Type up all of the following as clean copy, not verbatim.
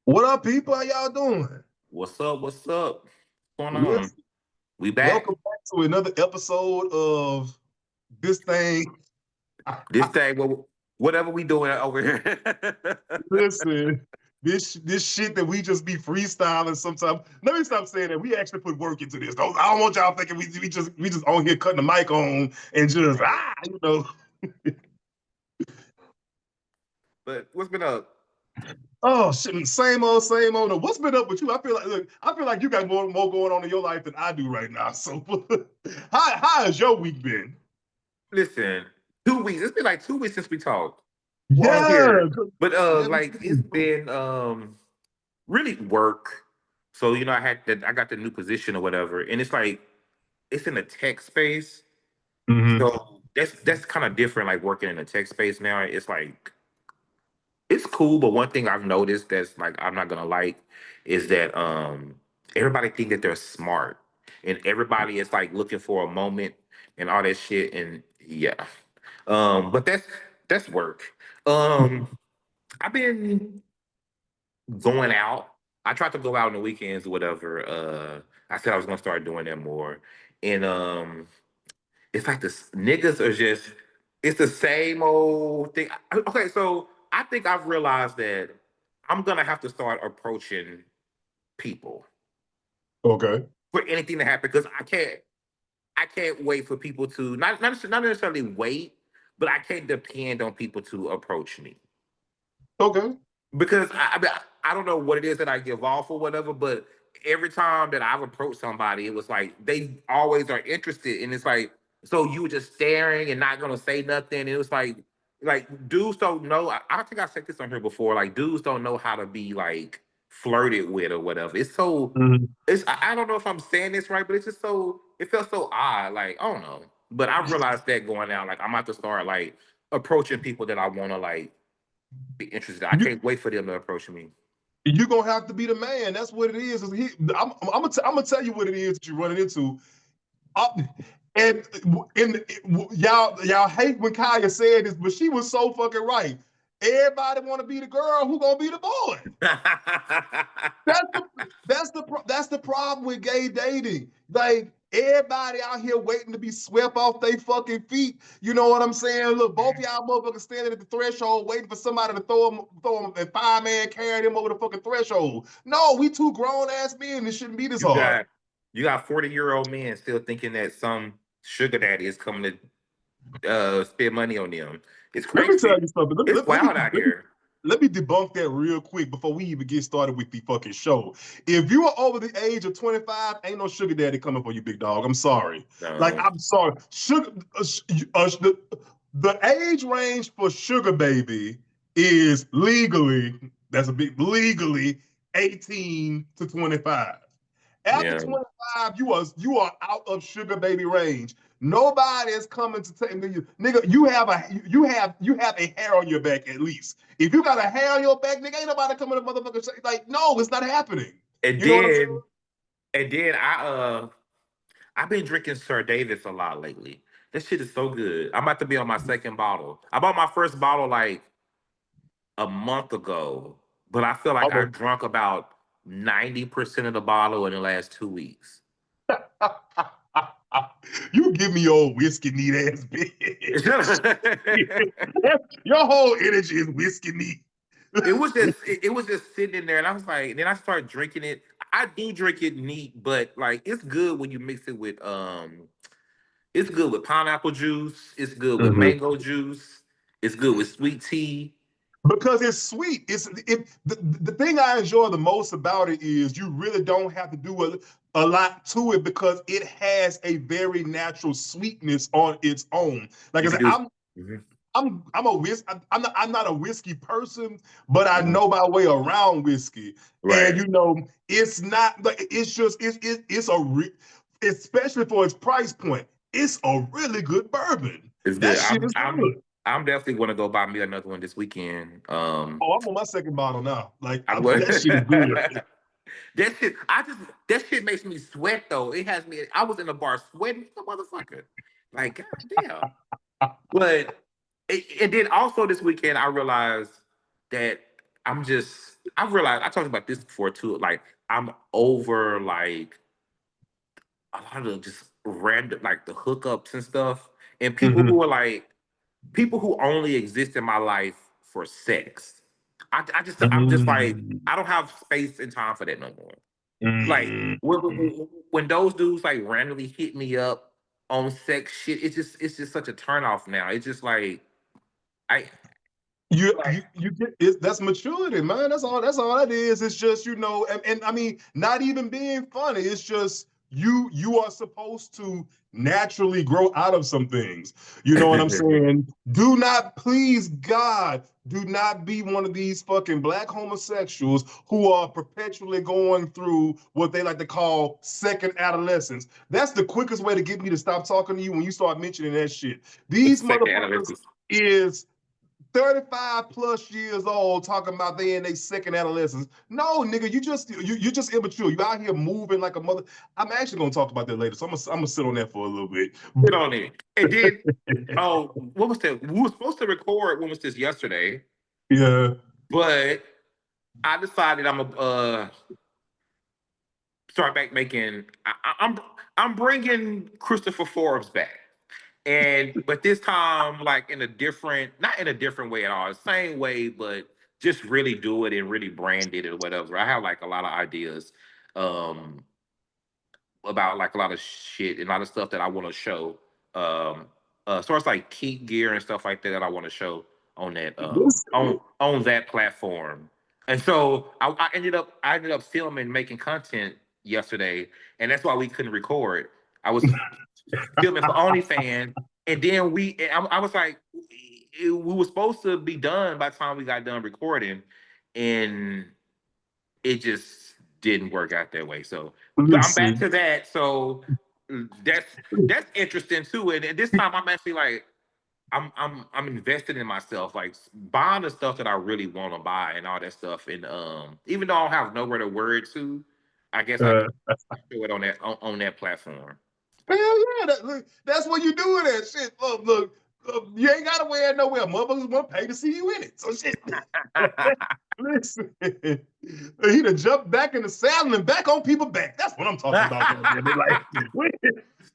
What up, people? How y'all doing? What's up? What's up? What's going on? Listen, We back. welcome back to another episode of this thing. This thing, whatever we doing over here. Listen, this shit that we just be freestyling sometimes. Let me stop saying that. We actually put work into this. I don't want y'all thinking we just on here cutting the mic on and just But what's been up? Oh shit, same old, same old. What's been up with you? I feel like you got more going on in your life than I do right now. So how has your week been? Listen, 2 weeks. It's been like 2 weeks since we talked. Well, on Yeah, here. But yeah, me like it's too. been really work. So I got the new position or whatever, and it's like it's in the tech space. Mhm. So that's kind of different. Like working in the tech space now, it's like it's cool, but one thing I've noticed that's like I'm not gonna like is that everybody think that they're smart and everybody is like looking for a moment and all that shit and yeah. But that's work. Um I've been going out. I tried to go out on the weekends or whatever. I said I was gonna start doing that more. And it's like this niggas are just it's the same old thing. Okay, so I think I've realized that I'm gonna have to start approaching people Okay. for anything to happen because I can't wait for people to not necessarily wait, but I can't depend on people to approach me Okay. because I don't know what it is that I give off or whatever, but every time that I've approached somebody, it was like they always are interested, and it's like so you were just staring and not gonna say nothing. And it was like dudes don't know. I think I said this on here before. Like dudes don't know how to be like flirted with or whatever. It's so Mhm. it's I don't know if I'm saying this right, but it's just so it felt so odd. Like I don't know, but I realized that going out, like I'm about to start like approaching people that I want to like be interested. I You can't wait for them to approach me. you gonna have to be the man. That's what it is. I'm gonna tell you what it is that you're running into. Uh, and y'all hate when Kaya said this, but she was so fucking right. Everybody want to be the girl. Who gonna be the boy? That's the that's the problem with gay dating. Like everybody out here waiting to be swept off their fucking feet. You know what I'm saying? Look, both y'all motherfuckers standing at the threshold waiting for somebody to throw them, and fireman carrying them over the fucking threshold. No, we two grown ass men. It shouldn't be this you hard. got you got 40-year-old men still thinking that some sugar daddy is coming to spend money on them. It's Let me crazy. tell you something. It's wild out here. Let me debunk that real quick before we even get started with the fucking show. If you are over the age of 25, ain't no sugar daddy coming for you, big dog. I'm sorry. Like, No. I'm sorry. The age range for sugar baby is legally 18 to 25. After Yeah. 25, you are out of sugar baby range. Nobody is coming to take you, nigga. You have a hair on your back at least. If you got a hair on your back, nigga, ain't nobody coming to motherfucker say like, no, it's not happening. And You know what I'm saying? then and then I've been drinking Sir Davis a lot lately. This shit is so good. I'm about to be on my second bottle. I bought my first bottle like a month ago, but I feel like I I'm drunk about 90% of the bottle in the last 2 weeks. a, you give me old whiskey neat ass bitch. it Your whole energy is whiskey neat. was just sitting in there, and I was like, then I started drinking it. I do drink it neat, but like it's good when you mix it with it's good with pineapple juice, it's good with Mhm. mango juice, it's good with sweet tea. Because it's sweet. The thing I enjoy the most about it is you really don't have to do a lot to it because it has a very natural sweetness on its own. Like I You can said, do Mhm, I'm a whiskey. I'm not a whiskey person, but I mhm. know my way around whiskey. And Right. it's not like it's especially for its price point. It's a really good bourbon. It's That good. shit is good. I'm definitely gonna go buy me another one this weekend. Oh, I'm on my second bottle now. Like I was that shit is good. that shit. That shit makes me sweat though. It has me. I was in the bar sweating, like a motherfucker. Like goddamn. But and then also this weekend I realized that. I've realized I talked about this before too. Like I'm over like a lot of just random like the hookups and stuff, and Mm-hmm. people who only exist in my life for sex. I'm just like Mm-hmm. I don't have space and time for that no more. Like Mm-hmm. when those dudes like randomly hit me up on sex shit, it's just such a turn off now. It's just like I like You get it, that's maturity, man. That's all that is. It's just, and I mean, not even being funny. It's just you are supposed to naturally grow out of some things. You know what I'm saying? Do not, please God, do not be one of these fucking black homosexuals who are perpetually going through what they like to call second adolescence. That's the quickest way to get me to stop talking to you when you start mentioning that shit. These second motherfuckers adolescence. is 35 plus years old talking about they in their second adolescence. No, nigga, you just immature. You out here moving like a mother. I'm actually gonna talk about that later. So I'm gonna sit on that for a little bit. Sit on it. And then oh, what was that? We were supposed to record when was this yesterday, Yeah. but I decided I'm gonna start back making. I'm bringing Christopher Forbes back, and but this time like in a different, not in a different way at all, the same way, but just really do it and really brand it or whatever. I have like a lot of ideas um about like a lot of shit and a lot of stuff that I want to show. Um, so it's like kink gear and stuff like that that I want to show on that Listen. on that platform. And so I ended up filming making content yesterday, and that's why we couldn't record. I was filming for OnlyFans, and then I was like, we were supposed to be done by the time we got done recording, and it just didn't work out that way. So I'm back Listen. to that. So that's that's interesting too. And this time I'm actually like I'm invested in myself, like buying the stuff that I really want to buy and all that stuff. And even though I don't have nowhere to wear it to, I guess I can Uh, show it on that platform. Hell yeah, look, that's what you doing that shit. Look, you ain't gotta wear it nowhere. Motherfuckers want to pay to see you in it. So shit. Listen, he done jumped back in the saddle and back on people back. That's what I'm talking about. Goddamn it.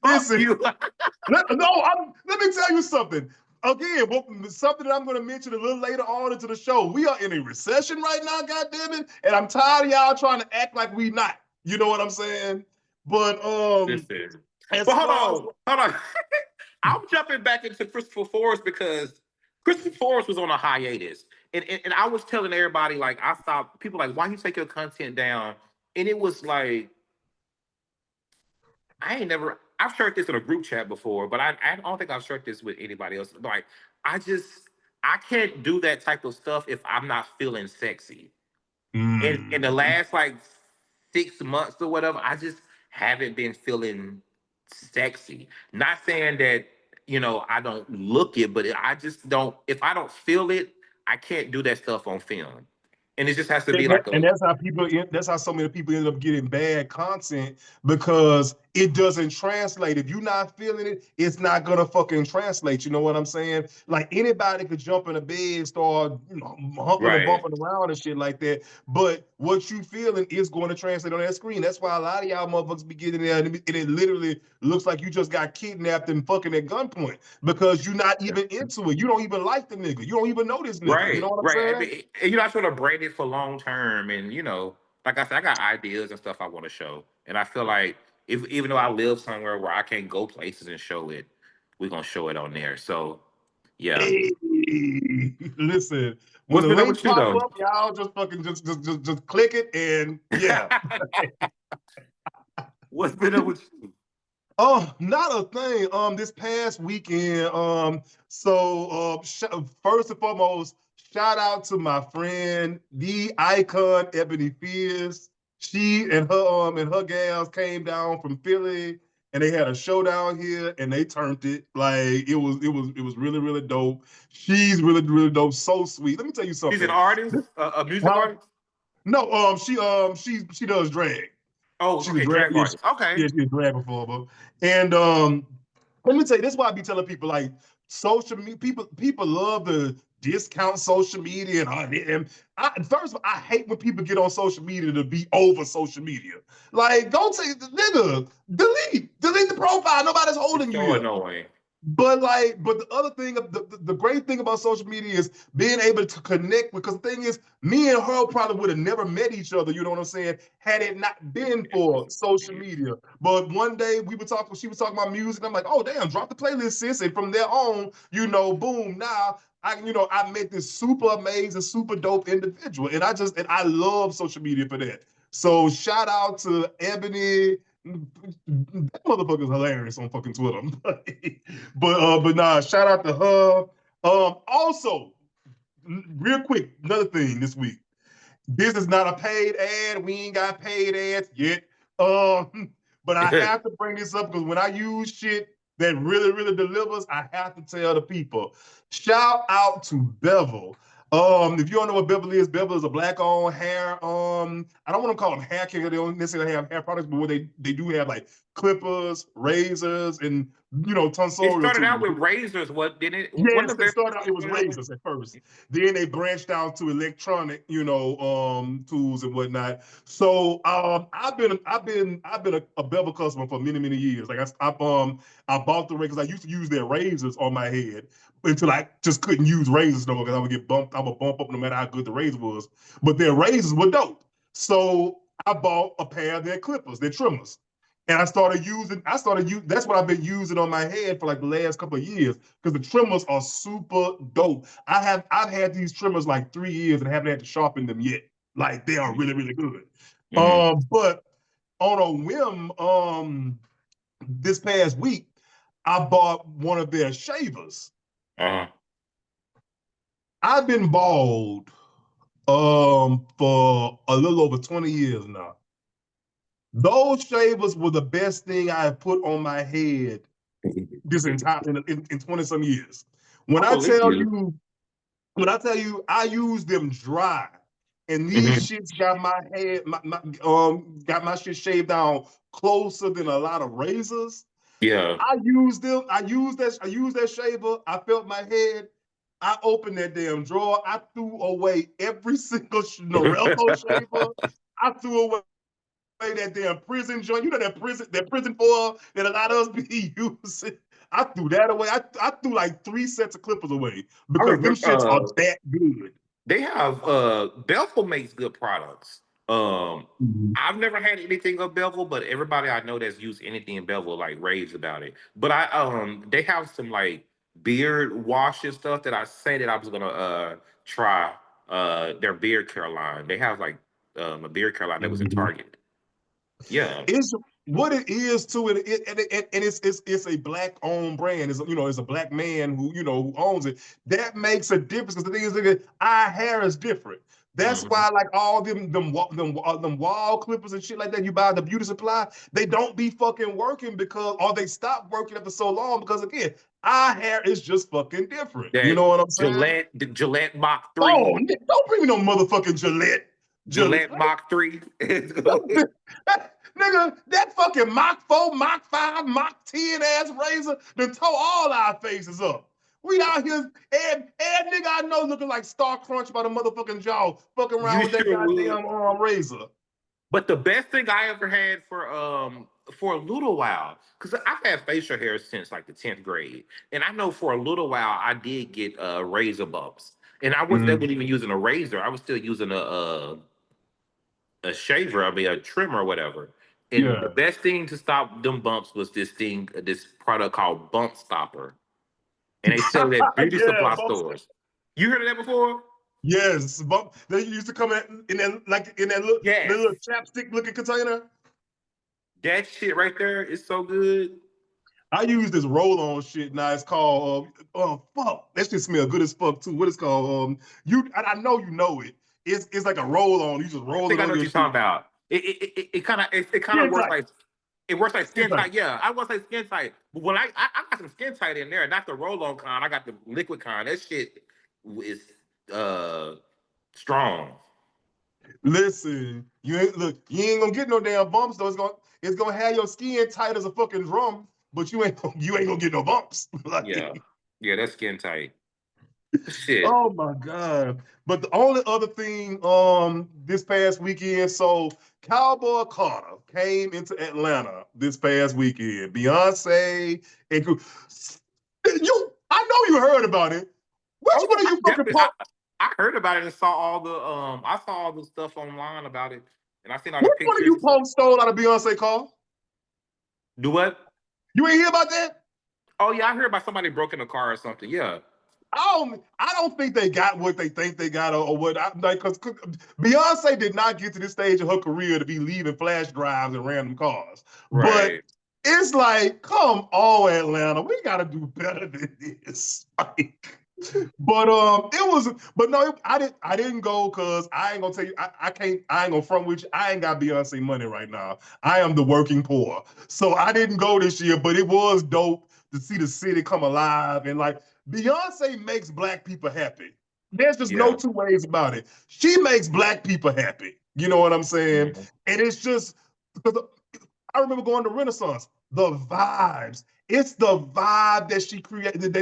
Fuck Listen, you. let me tell you something. Again, something that I'm going to mention a little later on into the show. We are in a recession right now, goddamn it, and I'm tired of y'all trying to act like we not. You know what I'm saying? But Listen. as But hold far as on, hold on. I'm jumping back into Christopher Forrest because Christopher Forrest was on a hiatus. And I was telling everybody, like, I stopped, people like, why you take your content down? And it was like, I've shared this in a group chat before, but I don't think I've shared this with anybody else. Like, I just, I can't do that type of stuff if I'm not feeling sexy. In the mm, last like 6 months or whatever, I just haven't been feeling sexy. Not saying that I don't look it, but I just don't. If I don't feel it, I can't do that stuff on film, and it just has to be And, that, like a and that's how that's how so many people end up getting bad content because it doesn't translate. If you're not feeling it, it's not gonna fucking translate. You know what I'm saying? Like anybody could jump in a bed, start humping and right, bumping around and shit like that. But what you feeling is going to translate on that screen. That's why a lot of y'all motherfuckers be getting there, and it literally looks like you just got kidnapped and fucking at gunpoint because you're not even into it. You don't even like the nigga. You don't even know this nigga. You know right, what I'm right. I saying? mean, and I sort of brand it for long term, and like I said, I got ideas and stuff I want to show, and I feel like if even though I live somewhere where I can't go places and show it, we're gonna show it on there. So yeah. Hey, listen, when What's the been up link with you pop though? up, y'all just fucking just click it and yeah. What's been up with you? Not a thing. This past weekend, first and foremost, shout out to my friend, the icon Ebony Fierce. She and her gals came down from Philly and they had a showdown here and they turned it. Like it was really, really dope. She's really, really dope, so sweet. Let me tell you She's an something. artist, a music Huh? artist. No, she does drag. Oh, She's a okay, drag, drag yeah, artist. Okay. yeah, she's a drag performer. And let me tell you, this is why I be telling people like social media, people love discount social media first of all, I hate when people get on social media to be over social media. Like, go take the nigga, delete the profile. Nobody's It's holding you so here. annoying. But the other thing, the great thing about social media is being able to connect. Because the thing is, me and her probably would have never met each other. You know what I'm saying? Had it not been for social media. But one day we were talking. She was talking about music. I'm like, oh damn, drop the playlist, sis. And from there on, boom. Now I met this super amazing, super dope individual, and I love social media for that. So shout out to Ebony. That motherfucker's hilarious on fucking Twitter. but nah, shout out to her. Also, real quick, another thing this week. This is not a paid ad. We ain't got paid ads yet. But I have to bring this up because when I use shit that really, really delivers, I have to tell the people. Shout out to Bevel. If you don't know what Bevel is a black-owned hair. I don't want to call them hair care. They don't necessarily have hair products, but what they do have like clippers, razors, and It tonsorial started out tools. with razors. What did it? One Yes, of the it very started first out, it things was they had razors at first. Then they branched out to electronic, tools and whatnot. So I've been a Bevel customer for many, many years. Like I bought the razors. I used to use their razors on my head until I just couldn't use razors no more because I would get bumped. I would bump up no matter how good the razor was. But their razors were dope. So I bought a pair of their clippers, their trimmers. And that's what I've been using on my head for like the last couple of years because the trimmers are super dope. I've had these trimmers like 3 years and haven't had to sharpen them yet. Like they are really, really good. Mm-hmm. But on a whim, this past week, I bought one of their shavers. Uh-huh. I've been bald for a little over 20 years now. Those shavers were the best thing I have put on my head this entire in 20 some years. When I I believe tell you. you, I use them dry, and these Mm-hmm. shits got my head, got my shit shaved down closer than a lot of razors. Yeah. I use them. I use that shaver. I felt my head. I opened that damn drawer. I threw away every single Norelco shaver. I threw away that damn prison joint. You know that prison foil that a lot of us be using. I threw that away. I threw like 3 sets of clippers away I because them remember. shits are that good. They have Belfort makes good products. Um, Mhm. I've never had anything of Bevel, but everybody I know that's used anything in Bevel like raves about it. But they have some like beard wash and stuff that I say that I was gonna try their beard care line. They have like a beard care line that was in Mhm. Target. Yeah. It's what it is too, and it's a black owned brand. It's a black man who owns it. That makes a difference because the thing is, nigga, our hair is different. That's Hmm. why like all them wall clippers and shit like that you buy at the beauty supply, they don't be fucking working because or they stop working after so long because again, our hair is just fucking different. You That know what I'm saying? The Gillette Mach Oh, 3. don't bring me no motherfucking Gillette. Gillette. Gillette Mach 3. Nigga, that fucking Mach 4, Mach 5, Mach 10 ass razor done tore all our faces up. We out here, and nigga I know looking like Star Crunch by the motherfucking jaw, fucking around You with that sure would. goddamn razor. But the best thing I ever had for a little while, because I've had facial hair since like the 10th grade. And I know for a little while I did get razor bumps. And I wasn't Mhm. even using a razor. I was still using a shaver, I mean a trimmer or whatever. And the Yeah. best thing to stop them bumps was this product called Bump Stopper. And they sell it at beauty Yeah, supply bumps. stores. You heard of that before? Yes, bump. They used to come in that like in that little, the Yes. little chapstick looking container. That shit right there is so good. I use this roll-on shit now. It's called fuck. That shit smell good as fuck too. What it's called? I know you know it. It's like a roll-on. You just I roll think it I know on what your you're shit. talking about. It kind of Skin works tight. like Skin skin tight. tight. Yeah, I want to say skin tight, but when I got some skin tight in there, not the roll on kind. I got the liquid kind. That shit is uh strong. Listen, you ain't gonna get no damn bumps though. It's gonna have your skin tight as a fucking drum, but you ain't gonna get no bumps. Yeah, Like yeah, that's skin tight. Shit. Oh my God. But the only other thing this past weekend, so Cowboy Carter came into Atlanta this past weekend. Beyonce and you I know you heard about it. Which Oh yeah, one of I you fucking definitely. I heard about it and saw all the I saw all the stuff online about it, and I seen all the which one of pictures you and stuff. punk stole out of Beyonce car? Do what? You ain't hear about that? Oh yeah, I heard about somebody broke in a car or something. Yeah. I don't think they got what they think they got or what I like because Beyonce did not get to this stage of her career to be leaving flash drives in random cars. But Right. it's like, come on, Atlanta, we gotta do better than this. Like, but it was, but no, I didn't go because I ain't gonna tell you, I ain't gonna front with you. I ain't got Beyonce money right now. I am the working poor, so I didn't go this year. But it was dope to see the city come alive and like Beyonce makes black people happy. There's just no Yeah. two ways about it. She makes black people happy. You know what I'm saying? Mhm. And it's just because I remember going to Renaissance. The vibes. It's the vibe that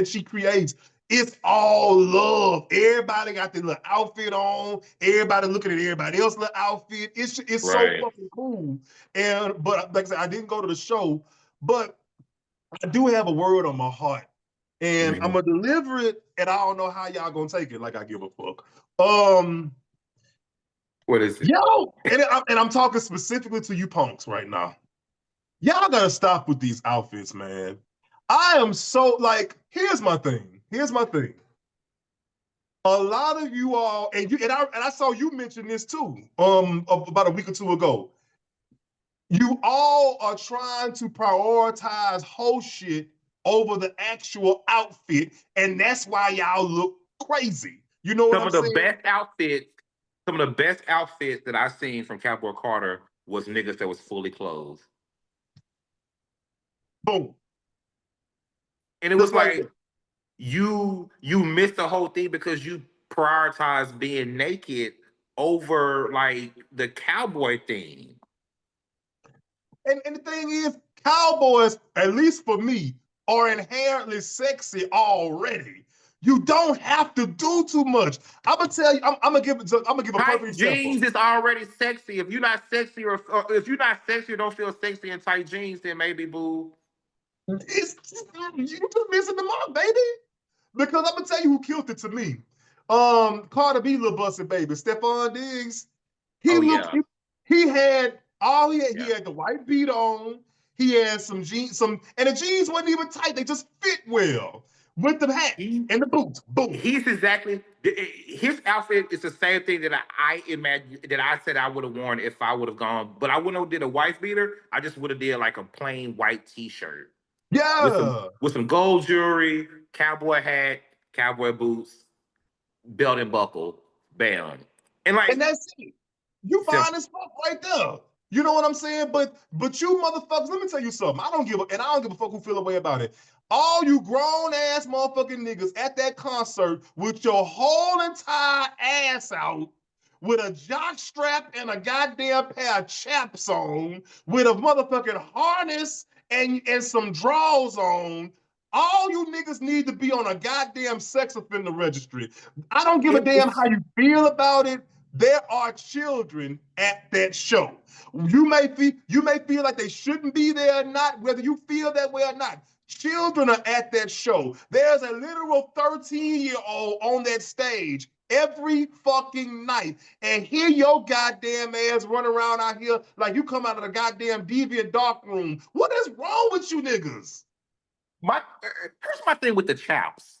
she creates. It's all love. Everybody got their little outfit on. Everybody looking at everybody else's little outfit. It's so Right. fucking cool. And but like I said, I didn't go to the show, but I do have a word on my heart. And I'm Mhm. gonna deliver it, and I don't know how y'all gonna take it like I give a fuck. Um, What is it? yo, and I'm talking specifically to you punks right now. Y'all gotta stop with these outfits, man. I am so like, here's my thing. Here's my thing. A lot of you all, and I saw you mention this too, about a week or two ago. You all are trying to prioritize whole shit over the actual outfit, and that's why y'all look crazy. You know what Some I'm of the saying? best outfits, some of the best outfits that I seen from Cowboy Carter was niggas that was fully clothed. Boom. And it was Just like like that. you missed the whole thing because you prioritize being naked over like the cowboy thing. And the thing is, cowboys, at least for me, are inherently sexy already. You don't have to do too much. I'm gonna tell you. I'm gonna give a perfect Tight example. jeans is already sexy. If you're not sexy or if you're not sexy or don't feel sexy in tight jeans, then maybe boo. It's you just missing the mark, baby. Because I'm gonna tell you who killed it to me. Carter B, little busted baby, Stephon Diggs. He Oh looked. yeah, He had all he had. He yeah. had the white beat on. He had some jeans, and the jeans wasn't even tight. They just fit well with the hat He and the boots. Boom. he's exactly his outfit is the same thing that I imagine that I said I would have worn if I would have gone, but I wouldn't have did a wife beater. I just would have did like a plain white t-shirt Yeah, with some gold jewelry, cowboy hat, cowboy boots, belt and buckle, bam, and and like that's it. You simple. fine as fuck right there. You know what I'm saying? But you motherfuckers, let me tell you something. I don't give a fuck who feel a way about it. All you grown ass motherfucking niggas at that concert with your whole entire ass out, with a jock strap and a goddamn pair of chaps on, with a motherfucking harness and some drawers on. All you niggas need to be on a goddamn sex offender registry. I don't give a damn how It's you feel about it. There are children at that show. You may feel like they shouldn't be there or not, whether you feel that way or not. Children are at that show. There's a literal 13-year-old on that stage every fucking night. And here your goddamn ass run around out here like you come out of the goddamn deviant dark room. What is wrong with you niggas? my here's my thing with the chaps.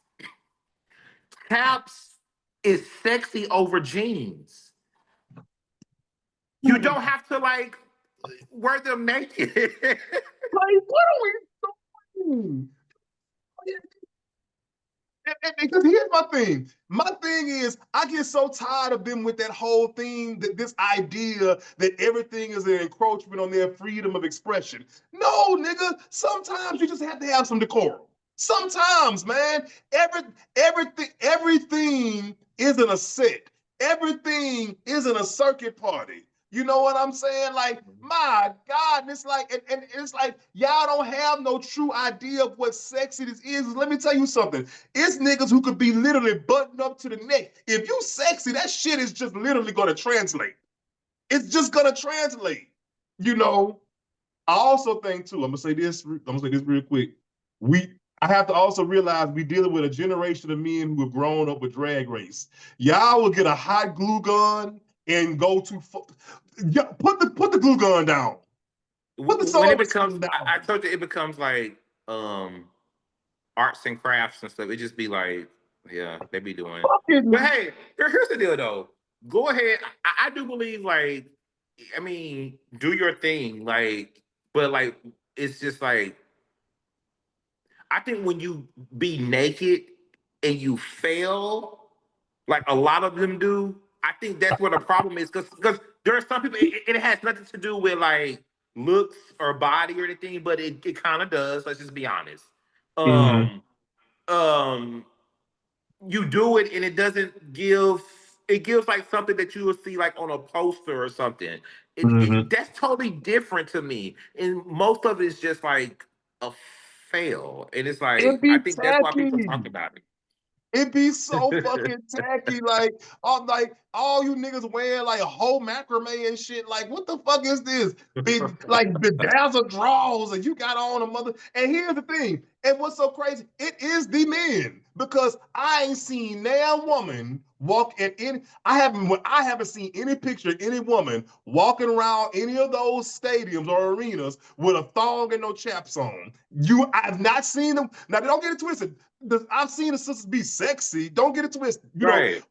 Chaps is sexy over jeans. You don't have to like wear them naked. Like, what are we doing? Because here's my thing. My thing is, I get so tired of them with that whole thing, that this idea that everything is an encroachment on their freedom of expression. No, nigga. Sometimes you just have to have some decorum. Sometimes, man. Everything isn't a set. Everything isn't a circuit party. You know what I'm saying? Like, my God, and it's like, and it's like y'all don't have no true idea of what sexiness is. Let me tell you something. It's niggas who could be literally buttoned up to the neck. If you sexy, that shit is just literally gonna translate. It's just gonna translate. You know. I also think too. I'm gonna say this. I'm gonna say this real quick. We. I have to also realize we dealing with a generation of men who have grown up with drag race. Y'all will get a hot glue gun and go to yeah, put the glue gun down. Put the When it soda becomes, machine I down. told you it becomes like arts and crafts and stuff. It just be like, yeah, they be doing. But Fucking hey, here's the deal though. Go ahead. I do believe like, I mean, do your thing. Like, but like, it's just like I think when you be naked and you fail, like a lot of them do, I think that's where the problem is. Because there are some people, it has nothing to do with like looks or body or anything, but it kind of does. Let's just be honest. mm-hmm, Um, um, you do it and it doesn't give. It gives like something that you will see like on a poster or something. mm-hmm. That's totally different to me, and most of it is just like a fail, and it's It like I be think that's why people tacky. talk about It be so it. fucking tacky, like all you niggas wearing like a whole macrame and shit. Like, what the fuck is this? Like bedazzled draws, and you got on a mother. And here's the thing, and what's so crazy? It is the men because I ain't seen no woman walk in any. I haven't seen any picture of any woman walking around any of those stadiums or arenas with a thong and no chaps on. I've not seen them. Now, don't get it twisted. I've seen the sisters be sexy. Don't get it twisted, Right.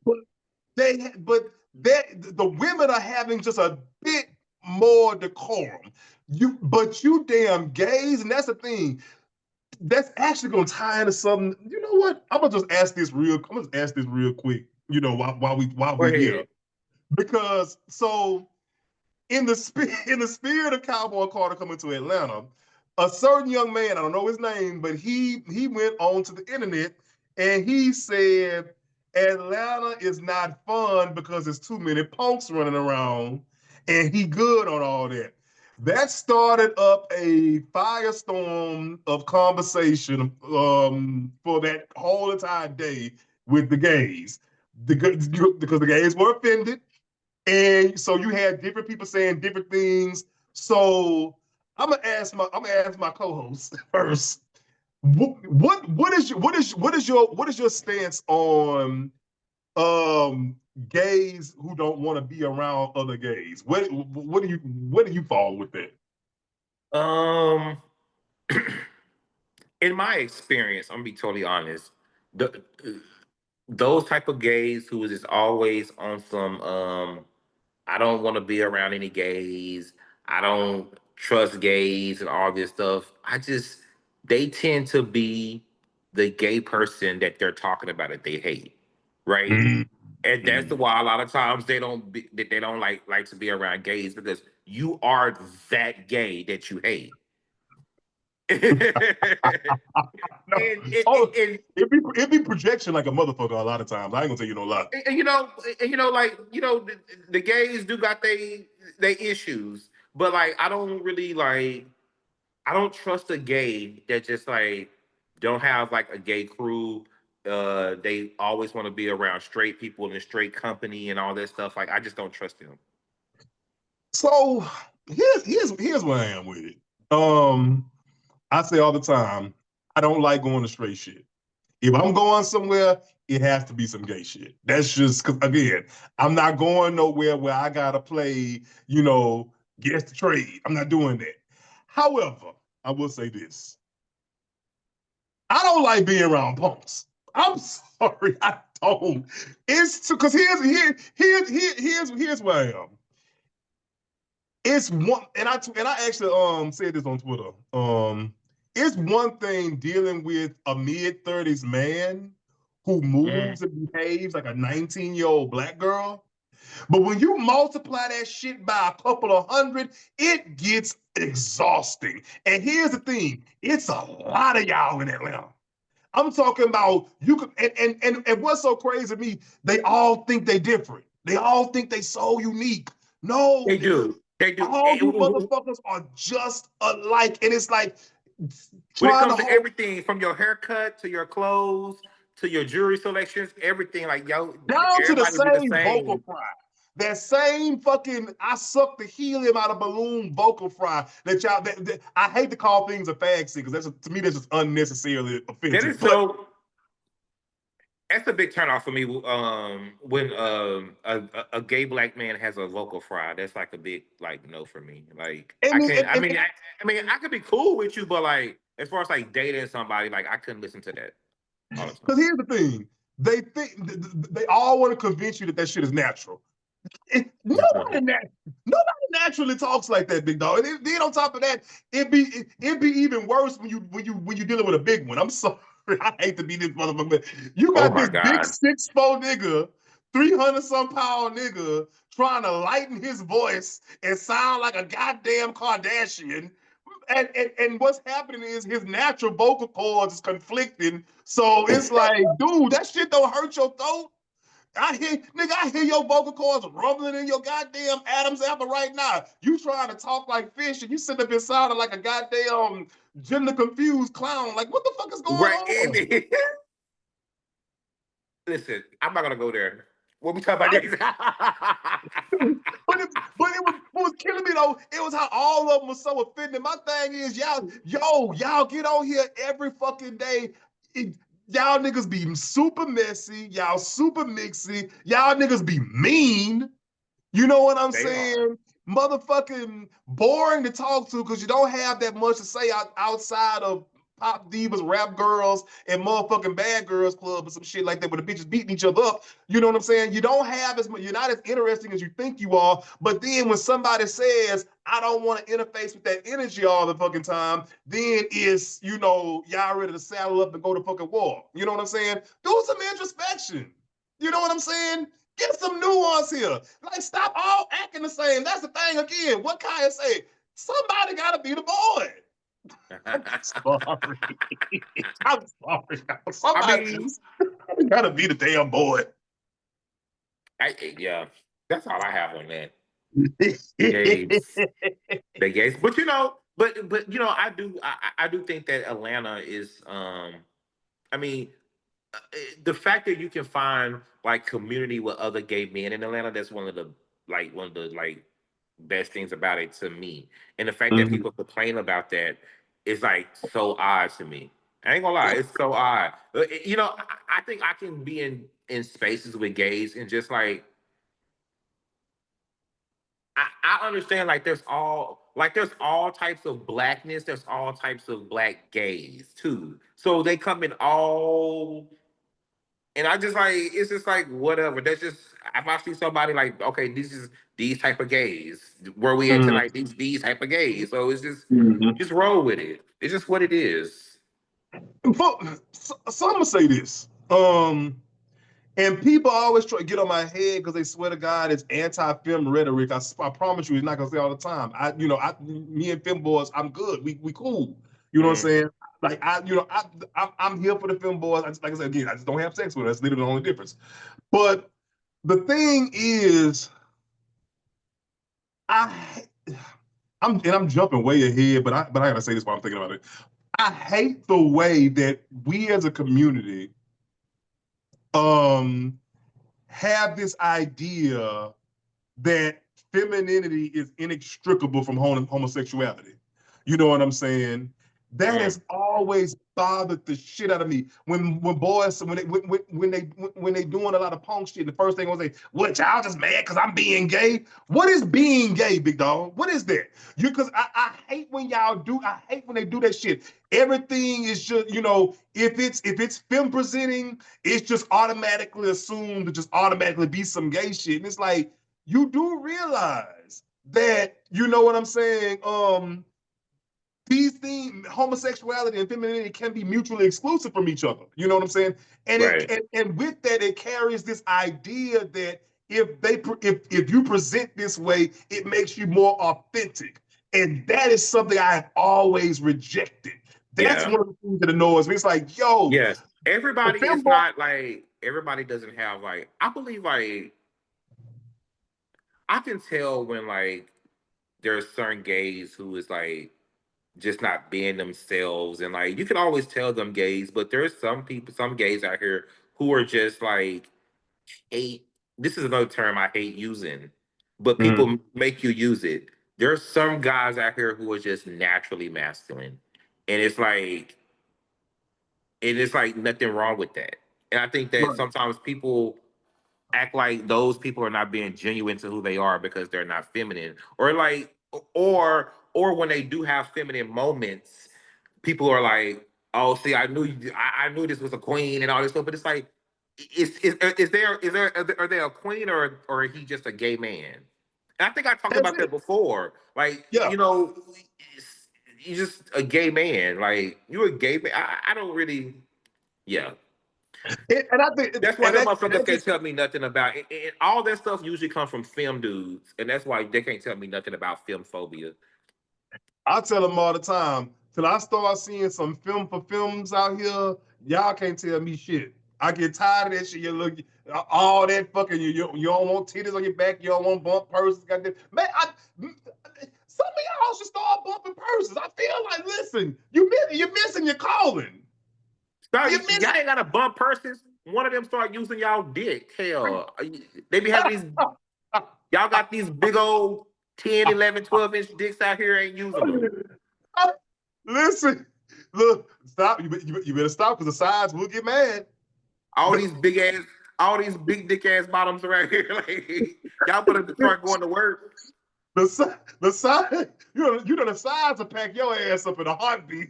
but the women are having just a bit more decorum. But you damn gays, and that's the thing. That's actually gonna tie into something. You know what? I'm gonna just ask this real. I'm gonna ask this real quick. While Go we here, ahead. because in the spirit of Cowboy Carter coming to Atlanta, a certain young man, I don't know his name, but he went on to the internet and he said Atlanta is not fun because there's too many punks running around, and he good on all that. That started up a firestorm of conversation for that whole entire day with the gays. Because the gays were offended, and so you had different people saying different things. So I'm gonna ask my co-host first. What is your stance on gays who don't want to be around other gays? What do you fall with that? Um, in my experience, I'm gonna be totally honest. The those type of gays who is just always on some I don't want to be around any gays. I don't trust gays and all this stuff. I just they tend to be the gay person that they're talking about that they hate, right? And that's Mm. why a lot of times they don't like to be around gays because you are that gay that you hate. and, No. Oh, it be projection like a motherfucker a lot of times. I ain't gonna tell you no lie. and like the gays do got they issues, but like I don't really like I don't trust a gay that just like don't have like a gay crew. They always want to be around straight people in a straight company and all that stuff. Like I just don't trust them. So here's where I am with it. Um, I say all the time, I don't like going to straight shit. If I'm going somewhere, it has to be some gay shit. That's just because again, I'm not going nowhere where I gotta play, guess the trade. I'm not doing that. However, I will say this. I don't like being around punks. I'm sorry, I don't. It's because here's where I am. It's one, and I actually said this on Twitter. It's one thing dealing with a mid-30s man who Mm. moves and behaves like a 19-year-old black girl. But when you multiply that shit by a couple of hundred, it gets exhausting. And here's the thing: it's a lot of y'all in Atlanta. I'm talking about you could, and what's so crazy to me, they all think they different. They all think they so unique. No, They nigga. do. They do. All you motherfuckers are just alike. And it's like When it trying to comes to hold everything, from your haircut to your clothes to your jewelry selections, everything, like, yo, down to the everybody be the same vocal same. fry. That same fucking I suck the helium out of balloon vocal fry that y'all that I hate to call things a fag because that's to me that's just unnecessarily That offensive. is But so. That's a big turnoff for me. When a gay black man has a vocal fry, that's like a big like no for me. Like I and, can't. and, and, I mean, I could be cool with you, but like as far as like dating somebody, like I couldn't listen to that all the time. because here's the thing, they think they all want to convince you that that shit is natural. Nobody naturally talks like that, big dog. And then on top of that, it be even worse when you dealing with a big one. I'm sorry, I hate to be this motherfucker, but you Oh got my this big god! 6'4" nigga, 300 some pound nigga trying to lighten his voice and sound like a goddamn Kardashian. And what's happening is his natural vocal cords is conflicting. So it's like, dude, that shit don't hurt your throat. I hear your vocal cords rumbling in your goddamn Adam's apple right now. You trying to talk like fish and you sitting up here sounding like a goddamn gender confused clown. Like, what the fuck is going Right? on? Listen, I'm not gonna go there. What we talking about I, next? what was killing me though, it was how all of them was so offended. My thing is, y'all get on here every fucking day. Y'all niggas be super messy, y'all super mixy, y'all niggas be mean. You know what I'm They are. saying? Motherfucking boring to talk to because you don't have that much to say outside of pop divas, rap girls, and motherfucking bad girls club or some shit like that where the bitches beating each other up. You know what I'm saying? You don't have as much, you're not as interesting as you think you are. But then when somebody says, I don't want to interface with that energy all the fucking time, then it's, y'all ready to saddle up and go to fucking war. You know what I'm saying? Do some introspection. You know what I'm saying? Get some nuance here. Like, stop all acting the same. That's the thing again. What Kaya say? Somebody gotta be the boy. I'm sorry. I'm sorry. I Somebody mean, gotta be the damn boy. yeah, that's all I have on that. Gays. The gays. But I do think that Atlanta is I mean the fact that you can find like community with other gay men in Atlanta, that's one of the like best things about it to me. And the fact that Mhm. people complain about that is like so odd to me. I ain't gonna lie, it's so odd. I think I can be in spaces with gays and just like I understand there's all types of blackness, there's all types of black gays too. So they come in all and I just like it's just like whatever. That's just if I see somebody like, okay, this is these type of gays. Where we at Mhm. tonight, these type of gays. So it's Mhm. just roll with it. It's just what it is. So I'm gonna say this. And people always try to get on my head because they swear to God it's anti-fem rhetoric. I promise you, it's not gonna say all the time. Me and fem boys, I'm good. We cool. You know what I'm Mm. saying? Like I'm here for the fem boys. Like I said again, I just don't have sex with them. That's literally the only difference. But the thing is, I I'm jumping way ahead, but I gotta say this while I'm thinking about it. I hate the way that we as a community um have this idea that femininity is inextricable from homosexuality. You know what I'm saying? That Mm. has always bothered the shit out of me. When boys when they doing a lot of punk shit, the first thing I was say, "What y'all just mad because I'm being gay?" What is being gay, big dog? What is that? Because I hate when y'all do. I hate when they do that shit. Everything is just if it's film presenting, it's just automatically assumed to just automatically be some gay shit, and it's like you do realize that you know what I'm saying. These things, homosexuality and femininity, can be mutually exclusive from each other. You know what I'm saying? And Right. and with that, it carries this idea that if you present this way, it makes you more authentic, and that is something I have always rejected. That's Yeah. one of the things that annoys me. It's like, yo, Yeah. the Everybody fem is boy. not like everybody doesn't have like I believe like I can tell when like there's certain gays who is like just not being themselves, and like you can always tell them gays, but there's some people, some gays out here who are just like hate. This is another term I hate using, but Mhm. people make you use it. There's some guys out here who are just naturally masculine, and it's like nothing wrong with that. And I think that Right. sometimes people act like those people are not being genuine to who they are because they're not feminine, or like, or when they do have feminine moments, people are like, "Oh, see, I knew this was a queen and all this stuff." But it's like, are they a queen, or is he just a gay man? And I think I talked That's about it. that before. Like, Yeah. you're just a gay man. Like, you're a gay man. I don't really, yeah. And I think, That's why and them that motherfuckers can't just, tell me nothing about it. And all that stuff usually comes from film dudes, and that's why they can't tell me nothing about film phobia. I tell them all the time, till I start seeing some film for films out here, y'all can't tell me shit. I get tired of that shit. You look, all that fucking, you don't want titties on your back, you don't want bump purses. Goddamn. Man, some of y'all should start bumping purses. I feel like, listen, you're missing your calling. Sorry, You're y'all missing. ain't got to bump persons. One of them start using y'all dick. Hell, they be having these. Y'all got these big old 10, 11, 12-inch dicks out here, ain't using them. Listen, look, stop. You better stop because the sides will get mad. All these big ass, all these big dick ass bottoms around here. Like, y'all better start going to work. The side, you know the sides will pack your ass up in a heartbeat.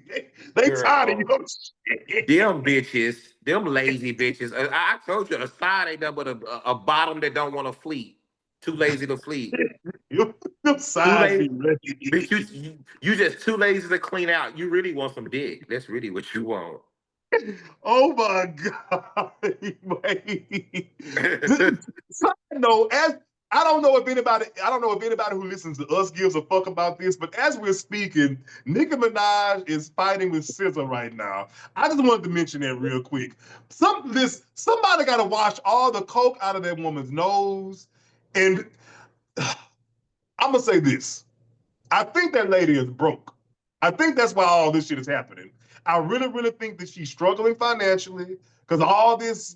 They tired of Girl, your shit. them bitches, them lazy bitches. I told you, a side ain't nothing but a bottom that don't want to fleet. Too lazy to fleet. Them Too sides lazy. be ready. Bitch, you just too lazy to clean out. You really want some dick. That's really what you want. Oh my god! Wait. Side note, as I don't know if anybody who listens to us gives a fuck about this, but as we're speaking, Nicki Minaj is fighting with SZA right now. I just wanted to mention that real quick. Somebody got to wash all the coke out of that woman's nose, and I'm gonna say this. I think that lady is broke. I think that's why all this shit is happening. I really, really think that she's struggling financially because all this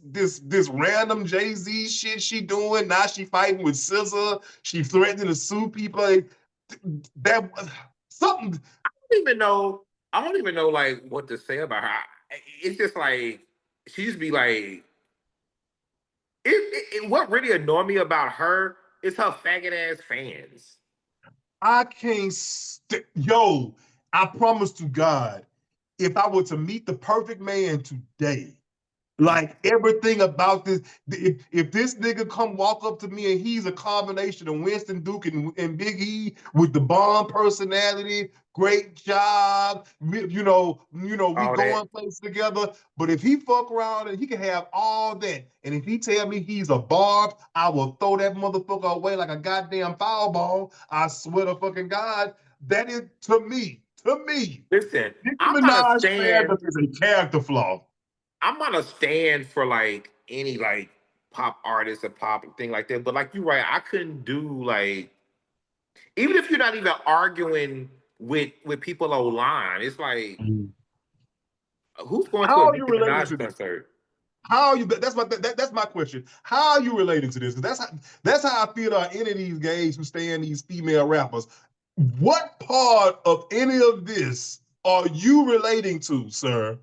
random Jay Z shit she doing. Now she fighting with SZA. She threatening to sue people. Like, that something. don't even know. I don't even know like what to say about her. It's just like she just be like. What really annoyed me about her is her faggot ass fans. I can't. Yo, I promise to God, if I were to meet the perfect man today, like everything about this, if this nigga come walk up to me and he's a combination of Winston Duke and Big E with the bomb personality, great job, we All that. going places together. But if he fuck around and he can have all that, and if he tell me he's a barb, I will throw that motherfucker away like a goddamn foul ball. I swear to fucking God, that is to me, Listen, Nicki I'm not a Minaj stand. fandom is a character flaw. I'm not a stand for like any like pop artist or pop thing like that. But like you're right, I couldn't do like even if you're not even arguing with people online. It's like who's going to a How are you Nicki relating Minaj to this? concert? How are you? That's my question. How are you relating to this? That's how I feel about any of these gays who stand these female rappers. What part of any of this are you relating to, sir?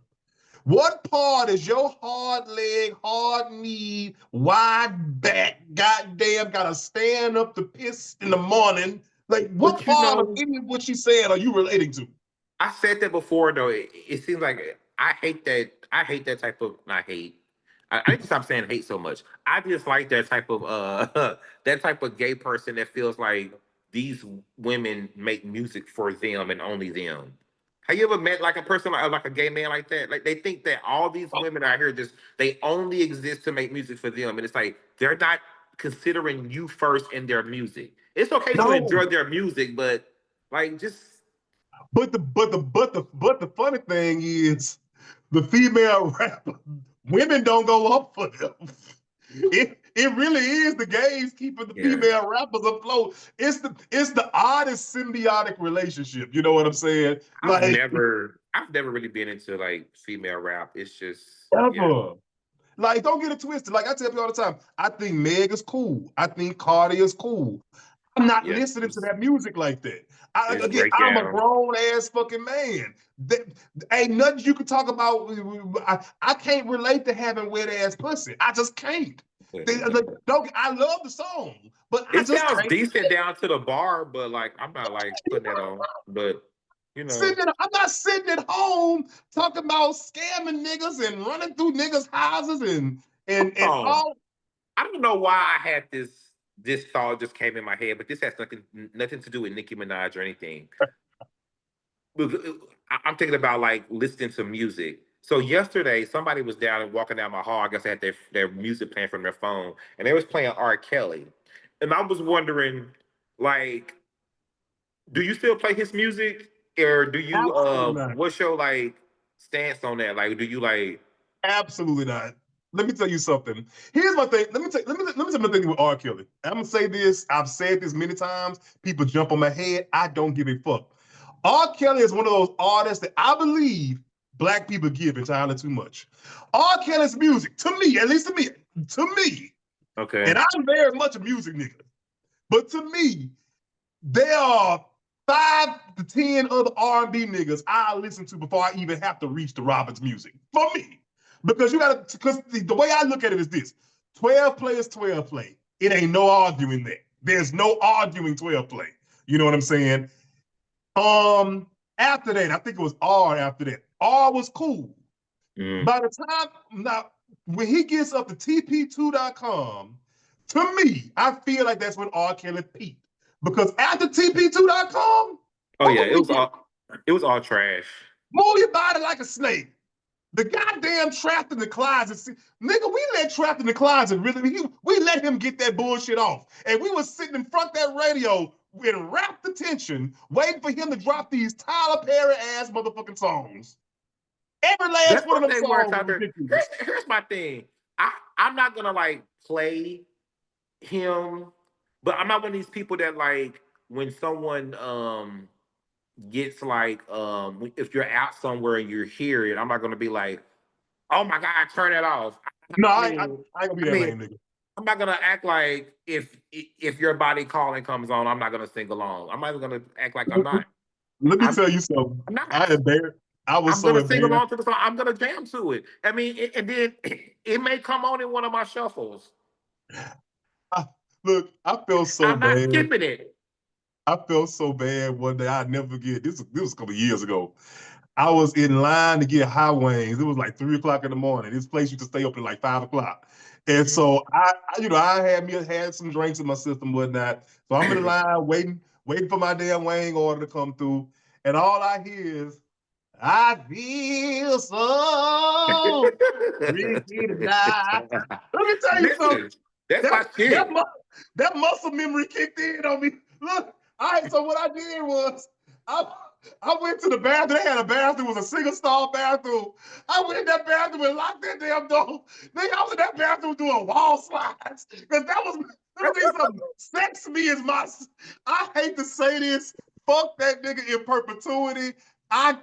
What part is your hard leg, hard knee, wide back, goddamn, gotta stand up to piss in the morning? Like, what But you part of know, any of what she's saying are you relating to? I said that before though. It seems like I hate that. I hate that type of. Not hate. I need to stop saying hate so much. I just like that type of that type of gay person that feels like these women make music for them and only them. Have you ever met like a person like a gay man like that? Like they think that all these women out here just they only exist to make music for them, and it's like they're not considering you first in their music. It's okay to No. enjoy their music, but like just But the funny thing is the female rapper, women don't go up for them. It really is the gays keeping the Yeah. female rappers afloat. It's the oddest symbiotic relationship. You know what I'm saying? Like I've never really been into like female rap. It's just yeah. ever. Like, don't get it twisted. Like I tell people all the time, I think Meg is cool. I think Cardi is cool. I'm not Yeah. listening to that music like that. There's Again, I'm a breakdown. grown ass fucking man. Ain't nothing you can talk about. I can't relate to having wet ass pussy. I just can't. I love the song, but I It just sounds can't. decent down to the bar, but like I'm not like putting that on. But you know, I'm not sitting at home talking about scamming niggas and running through niggas' houses and um, all. I don't know why I had this thought just came in my head, but this has nothing to do with Nicki Minaj or anything. I'm thinking about like listening to music. So yesterday, somebody was down and walking down my hall. I guess they had their music playing from their phone, and they was playing R. Kelly, and I was wondering, like, do you still play his music, or do you? Absolutely not. What's your like stance on that? Like, do you like? Absolutely not. Let me tell you something. Here's my thing. Let me tell my thing with R. Kelly. I'm gonna say this. I've said this many times. People jump on my head. I don't give a fuck. R. Kelly is one of those artists that I believe black people give entirely too much. R. Kelly's music, to me, at least to me, Okay. and I'm very much a music nigga, but to me, there are 5 to 10 other R&B niggas I listen to before I even have to reach the Roberts music. For me. Because because the way I look at it is this. 12 play is 12 play. It ain't no arguing that. There's no arguing 12 play. You know what I'm saying? After that, I think it was R after that. R was cool. Mm. By the time, now, when he gets up to TP2.com, to me, I feel like that's when R. Kelly peaked. Because after TP2.com, Oh what yeah, was we getting? it was all trash. Move your body like a snake. The goddamn Trapped in the Closet. Nigga, we let Trapped in the Closet we let him get that bullshit off. And we was sitting in front of that radio with rapt attention, waiting for him to drop these Tyler Perry ass motherfucking songs. Every last That's one of what them they were songs was out there. ridiculous. Here's my thing. I'm not gonna like play him, but I'm not one of these people that like when someone gets like if you're out somewhere and you hear it, I'm not gonna be like, oh my god, turn it off. No, I I mean, ain't gonna be I that mean, lame nigga. I'm not gonna act like if your body calling comes on, I'm not gonna sing along. I'm not even gonna act like I'm not. Let me I'm tell you something. I'm not. I embarrassed. I was I'm so gonna sing embarrassed. along to the song. I'm gonna jam to it. I mean, and then it may come on in one of my shuffles. Look, I felt so I'm not bad. skipping it. I felt so bad one day. I'd never forget. This was a couple of years ago. I was in line to get high wings. It was like 3 o'clock in the morning. This place used to stay open like 5 o'clock. And so I had some drinks in my system, whatnot. So I'm in the line waiting for my damn wing order to come through. And all I hear is, I feel so freaky tonight. Let me tell you something. Listen, that's my That that shit. that muscle memory kicked in on me. Look, so what I did was I I went to the bathroom. They had a bathroom, it was a single stall bathroom. I went in that bathroom and locked that damn door. Nigga, I was in that bathroom doing wall slides. Because that was, let me tell you something. Sex to me is I hate to say this. Fuck that nigga in perpetuity. I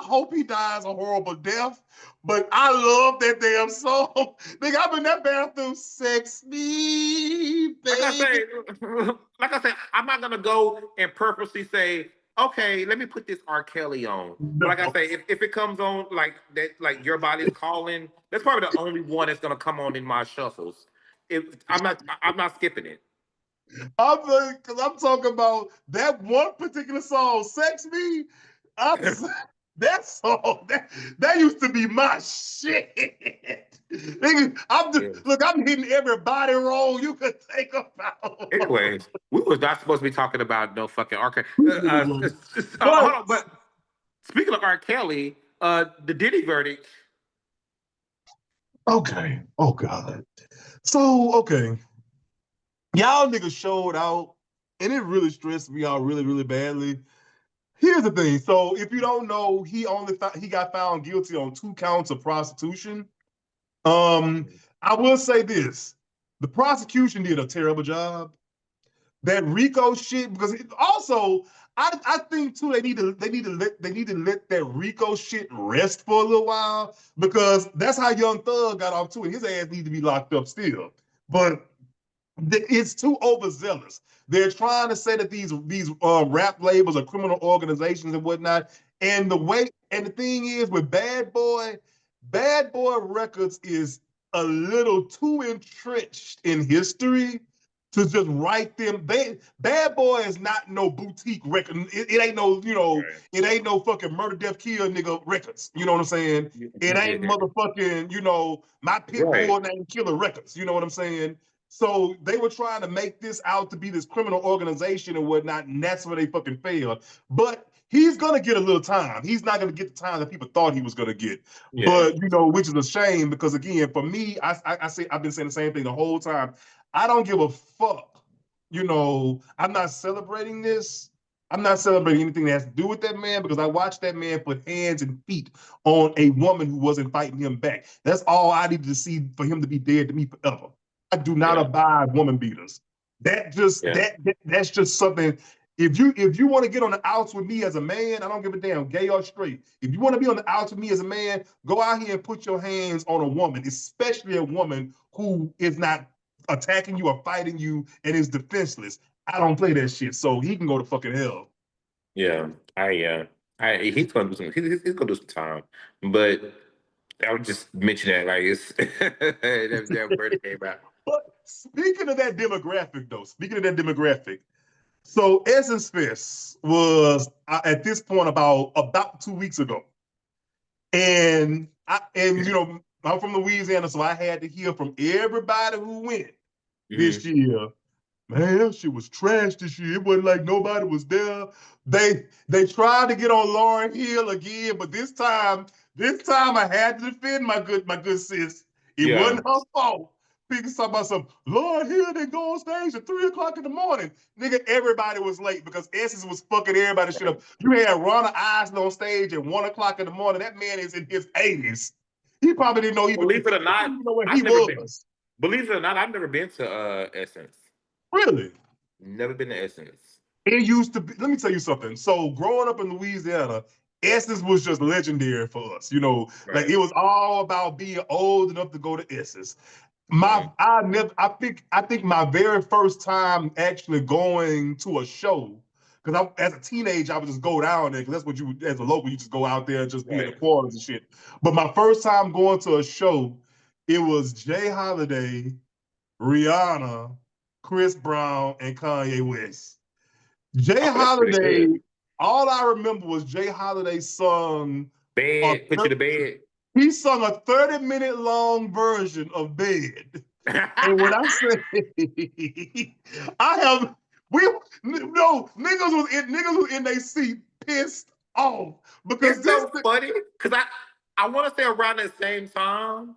hope he dies a horrible death, but I love that damn song. Nigga, I'm in that bathroom, sex me, Like I baby. say, like I said, I'm not gonna go and purposely say, okay, let me put this R. Kelly on. But like I No. say, if it comes on like that, like your body's calling, that's probably the only one that's gonna come on in my shuffles. If I'm not skipping it. Because I'm talking about that one particular song, Sex Me. I'm that song, that used to be my shit. Nigga, Yes. look, I'm hitting every body roll you could think about. Anyways, we was not supposed to be talking about no fucking R. Kelly. Hold But on, but speaking of R. Kelly, the Diddy verdict. okay, oh God. So okay, y'all niggas showed out, and it really stressed me out really, really badly. Here's the thing. So if you don't know, he got found guilty on 2 counts of prostitution. Um, I will say this: the prosecution did a terrible job. That Rico shit, because also I think too they need to let that Rico shit rest for a little while, because that's how Young Thug got off too, and his ass needs to be locked up still. But it's too overzealous. They're trying to say that these rap labels are criminal organizations and whatnot. And the thing is with Bad Boy Records is a little too entrenched in history to just write them. Bad Boy is not no boutique record. It ain't no, Right. it ain't no fucking murder, death, kill nigga records. You know what I'm saying? It ain't motherfucking, my pit Right. bull named Killer Records. You know what I'm saying? So they were trying to make this out to be this criminal organization and whatnot, and that's where they fucking failed. But he's gonna get a little time. He's not gonna get the time that people thought he was gonna get. Yeah. But which is a shame, because again, for me, I say I've been saying the same thing the whole time. I don't give a fuck. I'm not celebrating this. I'm not celebrating anything that has to do with that man, because I watched that man put hands and feet on a woman who wasn't fighting him back. That's all I needed to see for him to be dead to me forever. I do not Yeah. abide woman beaters. Yeah. That's just something. If you want to get on the outs with me as a man, I don't give a damn, gay or straight. If you want to be on the outs with me as a man, go out here and put your hands on a woman, especially a woman who is not attacking you or fighting you and is defenseless. I don't play that shit, so he can go to fucking hell. Yeah. He's gonna do some. He's gonna do some time. But I would just mention that, like, it's that word came out. But speaking of that demographic, so Essence Fest was at this point about 2 weeks ago, and I'm from Louisiana, so I had to hear from everybody who went Hmm. this year. Man, that shit was trash this year. It wasn't like nobody was there. They tried to get on Lauren Hill again, but this time I had to defend my good sis. It Yeah. wasn't her fault. People talking about some Lauren Hill didn't go on stage at 3 o'clock in the morning. Nigga, everybody was late because Essence was fucking everybody shit up. You had Ronald Isley on stage at 1 o'clock in the morning. That man is in his 80s. He probably didn't know Believe it or he didn't not, even know where he I've never been. was. Believe it or not, I've never been to Essence. Really. Never been to Essence. It used to be, let me tell you something. So growing up in Louisiana, Essence was just legendary for us. Like Right. it was all about being old enough to go to Essence. Hmm. I think my very first time actually going to a show, because as a teenager, I would just go down there, because that's what as a local, you just go out there and just be in the Right. quarters and shit. But my first time going to a show, it was Jay Holiday, Rihanna, Chris Brown, and Kanye West. Jay Oh, that's pretty Holiday, good. all I remember was Jay Holiday a Bed. Put you to bed. he sung a 30-minute long version of Bed. And when I say I have we no niggas was in their seat pissed off because It's this so funny because I want to say around the same time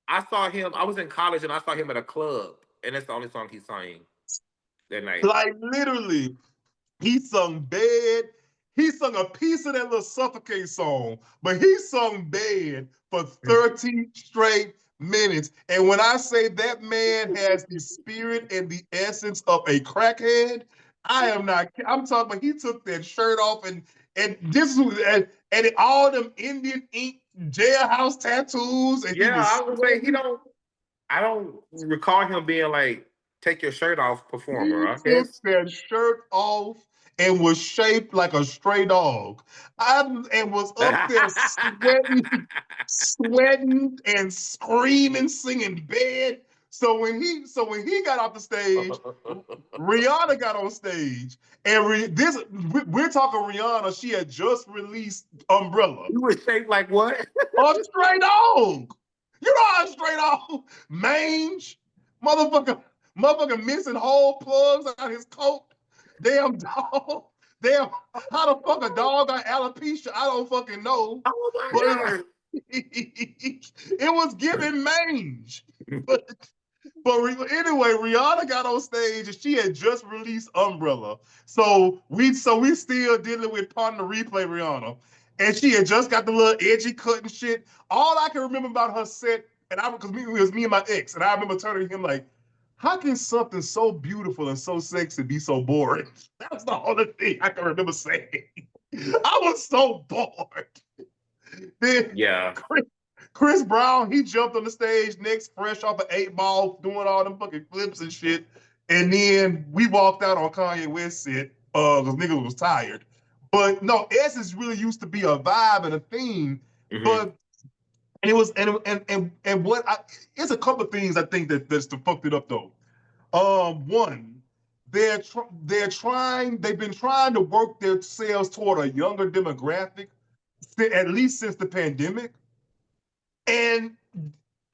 I saw him. I was in college and I saw him at a club, and that's the only song he sang that night. like literally he sung Bed. He sung a piece of that little Suffocate song, but he sung Bed for 30 straight minutes. And when I say that man has the spirit and the essence of a crackhead, I am not. I'm talking about he took that shirt off and this was and all them Indian ink jailhouse tattoos, and he Yeah, was I was say he sweating. don't. I don't recall him being like take your shirt off performer. He I took guess. that shirt off and was shaped like a stray dog. And was up there sweating and screaming, singing Bed. So when he got off the stage, Rihanna got on stage, and we're talking Rihanna. She had just released Umbrella. He was shaped like what? A stray dog. You know how a stray dog mange, motherfucker, motherfucker missing whole plugs out his coat. Damn dog. Damn, how the fuck a dog got alopecia? I don't fucking know. Oh my But god! it was giving mange. But anyway, Rihanna got on stage and she had just released Umbrella. So we still dealing with Pardon the Replay Rihanna. And she had just got the little edgy cut and shit. All I can remember about her set And because it was me and my ex, and I remember turning to him like, how can something so beautiful and so sexy be so boring? That's the only thing I can remember saying. I was so bored. Then Yeah. Chris Brown, he jumped on the stage next, fresh off an 8 ball, doing all them fucking flips and shit. And then we walked out on Kanye West set because niggas was tired. But no, Essence really used to be a vibe and a theme. Mm-hmm. But it was and what I it's a couple of things I think that's fucked it up though. One, they've been trying to work their sales toward a younger demographic, at least since the pandemic. And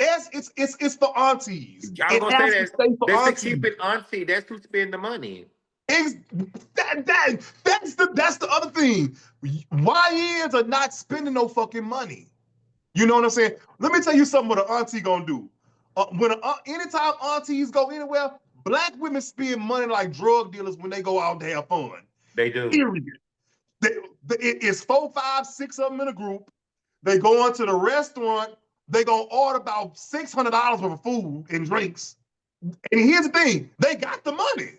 it's for aunties. I was It gonna say has to that stay for that's to aunties. keep it auntie. That's who spend the money. It's, that's the other thing. YNs are not spending no fucking money. You know what I'm saying? Let me tell you something what an auntie gonna do. Anytime aunties go anywhere, black women spend money like drug dealers when they go out to have fun. They do. Period. It's 4, 5, 6 of them in a group. They go into the restaurant. They gonna order about $600 worth of food and drinks. And here's the thing: they got the money.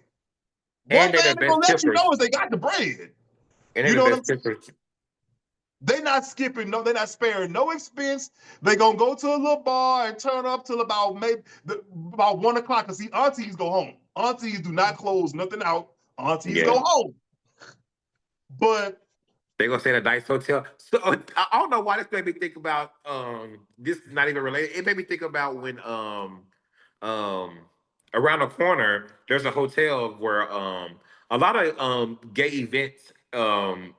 One And they're thing the they're gonna best let you know tippers. is they got the bread. And they're You the know what I'm best saying? tippers. They're not skipping, no, they're not sparing no expense. They're gonna go to a little bar and turn up till about about 1 o'clock. Cause see, aunties go home. Aunties do not close nothing out. Aunties Yeah. go home. But They gonna stay at a nice hotel. So I don't know why this made me think about this not even related. It made me think about when um around the corner there's a hotel where a lot of gay events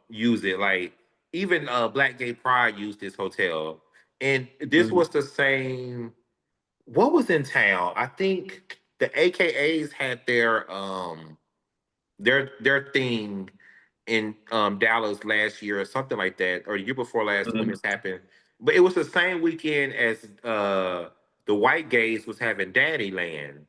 use it. Like even Black Gay Pride used this hotel. And this was the same what was in town? I think the AKAs had their thing in Dallas last year or something like that, or the year before last when this happened. But it was the same weekend as the white gays was having Daddy Land.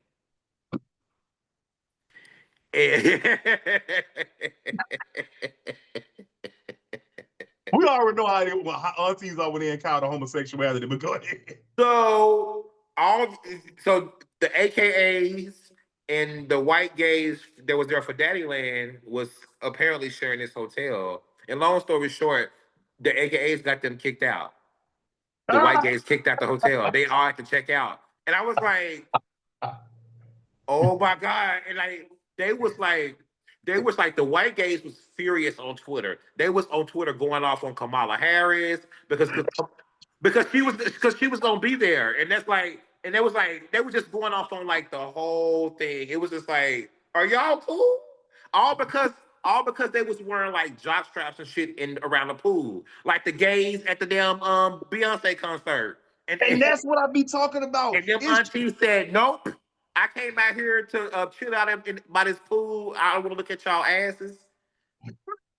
we already know how aunties are when they encounter homosexuality. But go ahead. So so the AKAs and the white gays that was there for Daddy Land was apparently sharing this hotel. And long story short, the AKAs got them kicked out. The white gays kicked out the hotel. They all had to check out. And I was like, oh my God. And like they was like the white gays was furious on Twitter. They was on Twitter going off on Kamala Harris because she was gonna be there. And that's like and they was like they were just going off on like the whole thing. It was just like, are y'all cool? All because all because they was wearing like jock straps and shit in around the pool. Like the gays at the damn Beyonce concert. And And that's what I be talking about. and them It's aunties said, nope. I came out here to chill out by this pool. I don't want to look at y'all asses.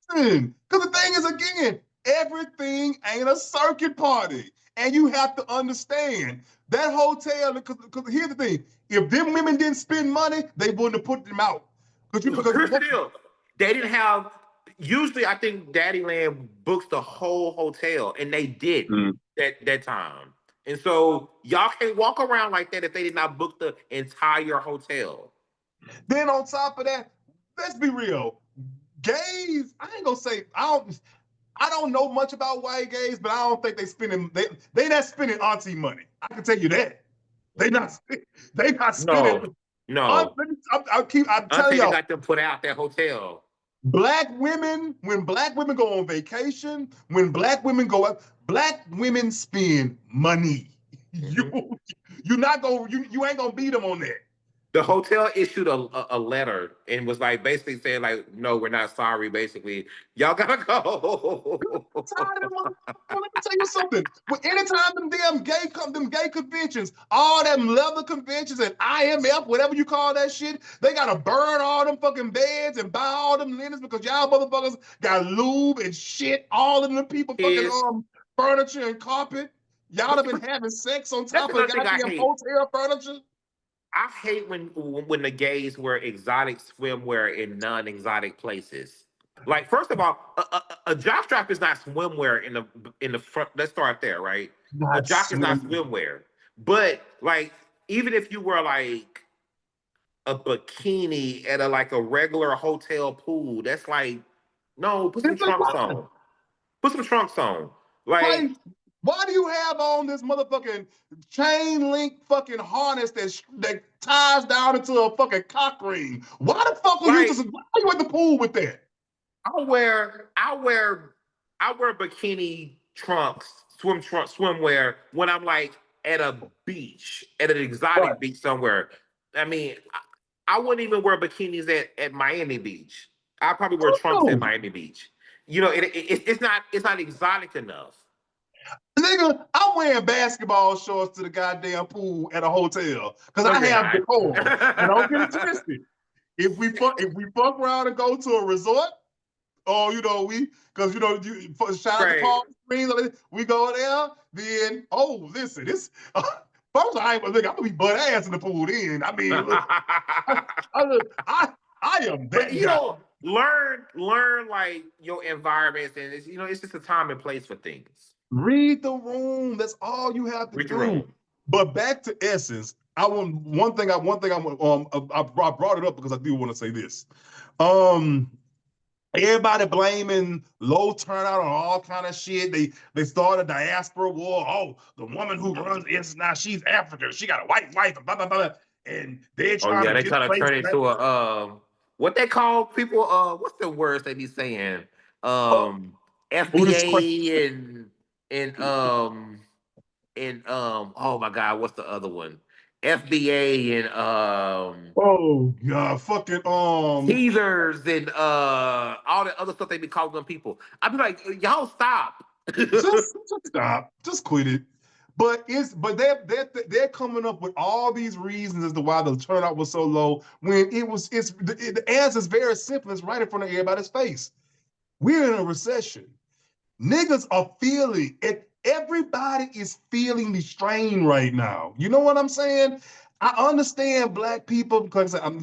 because the thing is, again, everything ain't a circuit party. And you have to understand that hotel, because here's the thing: if them women didn't spend money, they wouldn't have put them out. Because Here's the deal. They didn't have. Usually, I think Daddy Land books the whole hotel, and they didn't that time. And so y'all can't walk around like that if they did not book the entire hotel. then on top of that, let's be real. Gays, I ain't gonna say I don't know much about white gays, but I don't think they not spending auntie money. I can tell you that. They not spending. No, no. I'm telling Auntie that y'all, got them put out that hotel. when black women go on vacation, when black women go up, black women spend money. Mhm. You not gonna you ain't gonna beat them on that. The hotel issued a letter and was like basically saying like, no, we're not sorry. Basically, y'all gotta go. Tired of them. Let me tell you something. Well, anytime them gay conventions, all them leather conventions and IMF, whatever you call that shit, they gotta burn all them fucking beds and buy all them linens because y'all motherfuckers got lube and shit all in the people fucking Is furniture and carpet. Y'all but, have been but having sex on that's top of another thing I goddamn hate. hotel furniture. I hate when the gays wear exotic swimwear in non-exotic places. Like, first of all, a jock strap is not swimwear in the front. Let's start there, right? A Not jock is not swim. swimwear. But like, even if you were like a bikini at a like a regular hotel pool, that's like, no, put some It's a trunks crime. on. Put some trunks on. Why, Like, why do you have on this motherfucking chain link fucking harness that ties down into a fucking cock ring? Why the fuck are you like just why are you at the pool with that? I wear I wear I wear bikini trunks, swimwear when I'm like at a beach, at an Right. exotic beach somewhere. I mean, I wouldn't even wear bikinis at Miami Beach. I probably wear trunks at No. Miami Beach. You know, it's not exotic enough. Nigga, I'm wearing basketball shorts to the goddamn pool at a hotel because No, I you're have not. decorum. And don't get it twisted. If we fuck around and go to a resort, oh, you know, because you know, shout out to Right. Paul Springs, we go there, then listen, this first I ain't look, I'm gonna be butt ass in the pool then. I mean, look, I, I, I am But that you guy. know, learn like your environments, and it's, you know, it's just a time and place for things. Read the room. That's all you have to Read the do. room. But back to essence. I want one thing I want I brought it up because I do want to say this. Um Everybody blaming low turnout on all kind of shit. They started a diaspora war. Oh, the woman who runs this now, she's African. She got a white wife, and blah blah blah. And they're Oh trying yeah, to they try to displace turn it black. to a what they call people. What's the words they be saying? Oh, this is crazy. FBA and oh my God, what's the other one? FBA and Oh God, fucking teasers and all the other stuff they be calling them people. I'd be like, y'all stop. just stop, just quit it. But they're coming up with all these reasons as to why the turnout was so low when the answer is very simple. It's right in front of everybody's face. We're in a recession. Niggas are feeling it. Everybody is feeling the strain right now. You know what I'm saying? I understand black people because I'm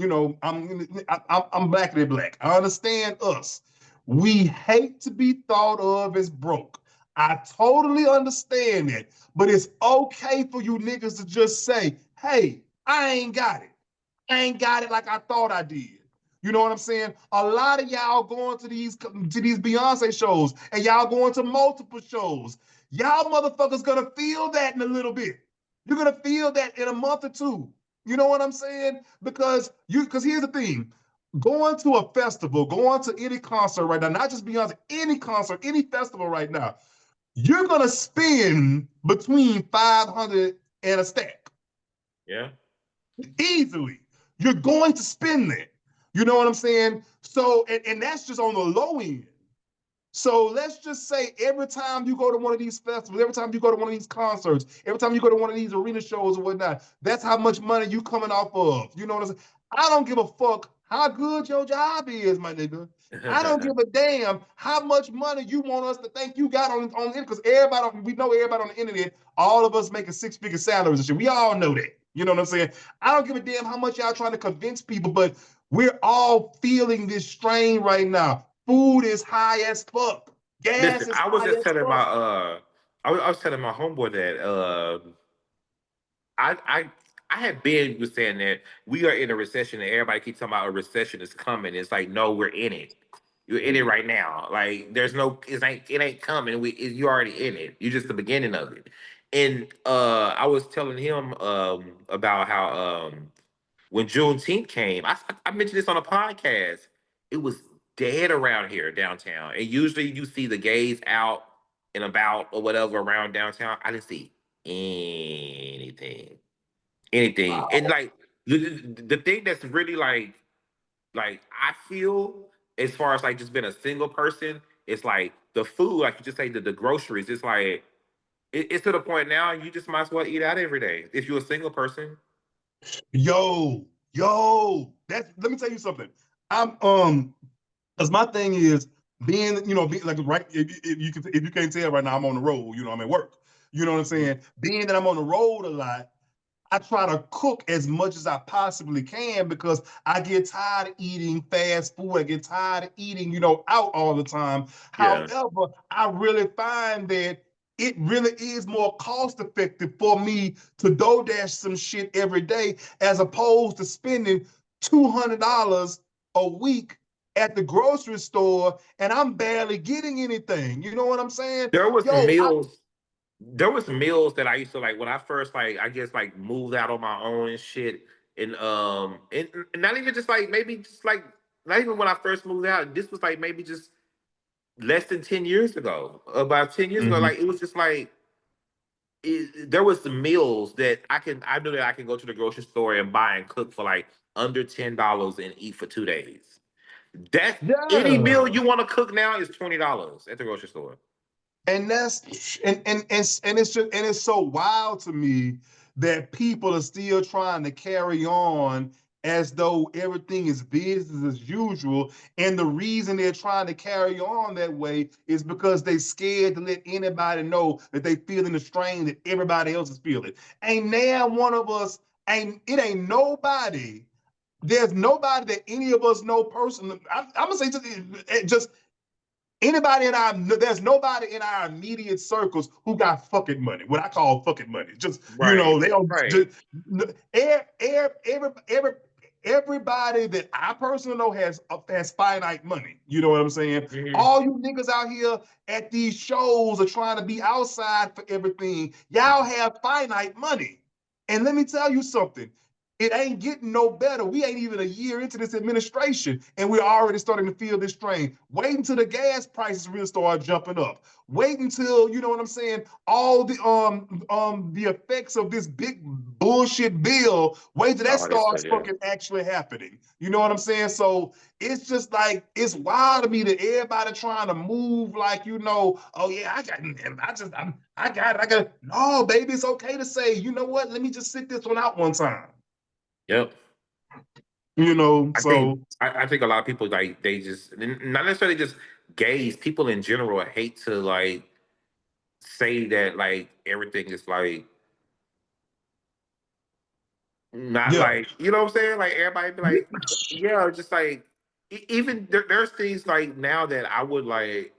blackly black. I understand us. We hate to be thought of as broke. I totally understand that, but it's okay for you niggas to just say, "Hey, I ain't got it. I ain't got it like I thought I did." You know what I'm saying? A lot of y'all going to these Beyonce shows and y'all going to multiple shows. Y'all motherfuckers gonna feel that in a little bit. You're gonna feel that in a month or two. You know what I'm saying? Because here's the thing. Going to a festival, going to any concert right now, not just Beyonce, any concert, any festival right now, you're gonna spend between 500 and a stack Yeah. easily. You're going to spend that. You know what I'm saying? So, and that's just on the low end. So let's just say every time you go to one of these festivals, every time you go to one of these concerts, every time you go to one of these arena shows or whatnot, that's how much money you coming off of. You know what I'm saying? I don't give a fuck how good your job is, my nigga. I don't give a damn how much money you want us to think you got on the internet, because we know everybody on the internet, all of us making six-figure salaries and shit. We all know that. You know what I'm saying? I don't give a damn how much y'all trying to convince people, but we're all feeling this strain right now. Food is high as fuck. Gas Listen, is I was high just as telling my fuck. I was telling my homeboy that I I I had been was saying that we are in a recession and everybody keeps talking about a recession is coming. It's like, no, we're in it. You're in it right now. Like there's no, it ain't coming. You're already in it. You're just the beginning of it. And I was telling him about how when Juneteenth came, I mentioned this on a podcast. It was dead around here downtown. And usually you see the gays out and about or whatever around downtown. I didn't see anything. Anything. And like the thing that's really like I feel as far as like just being a single person, it's like the food, like you just say the groceries, it's like it's to the point now you just might as well eat out every day if you're a single person. Let me tell you something. I'm because my thing is being like right if you can't tell right now, I'm on the road, I'm at work. You know what I'm Mhm. saying? Being that I'm on the road a lot, I try to cook as much as I possibly can because I get tired of eating fast food. I get tired of eating, out all the time. Yeah. However, I really find that it really is more cost effective for me to DoorDash some shit every day as opposed to spending $200 a week at the grocery store and I'm barely getting anything. You know what I'm saying? There was Yo, meals. There was meals that I used to like when I first like I guess like moved out on my own and shit. And not even just like maybe just like not even when I first moved out. This was like maybe just less than 10 years ago. About 10 years ago. Mhm. Like it was just like there was some meals that I knew that I can go to the grocery store and buy and cook for like under $10 and eat for 2 days. That any meal Yeah. you want to cook now is $20 at the grocery store. And that's and it's just and it's so wild to me that people are still trying to carry on as though everything is business as usual. And the reason they're trying to carry on that way is because they scared to let anybody know that they feeling the strain that everybody else is feeling. Ain't now one of us, ain't nobody. There's nobody that any of us know personally. I'm gonna say just anybody in our there's nobody in our immediate circles who got fucking money. What I call fucking money. Just Right. they don't Right. just everybody that I personally know has finite money. You know what I'm saying? Mhm. All you niggas out here at these shows are trying to be outside for everything. Y'all have finite money. And let me tell you something. It ain't getting no better. We ain't even a year into this administration, and we're already starting to feel this strain. Wait until the gas prices really start jumping up. Wait until you know what I'm saying. All the effects of this big bullshit bill. Wait till that Oh, this starts yeah. fucking actually happening. You know what I'm saying? So it's just like it's wild to me that everybody trying to move like oh yeah, I got it. I got it. No, baby, it's okay to say, you know what? Let me just sit this one out one time. Yep. So I think a lot of people like they just not necessarily just gays. People in general hate to like say that like everything is like not yeah. like you know what I'm saying. Like everybody be like, yeah, just like even there's things like now that I would like.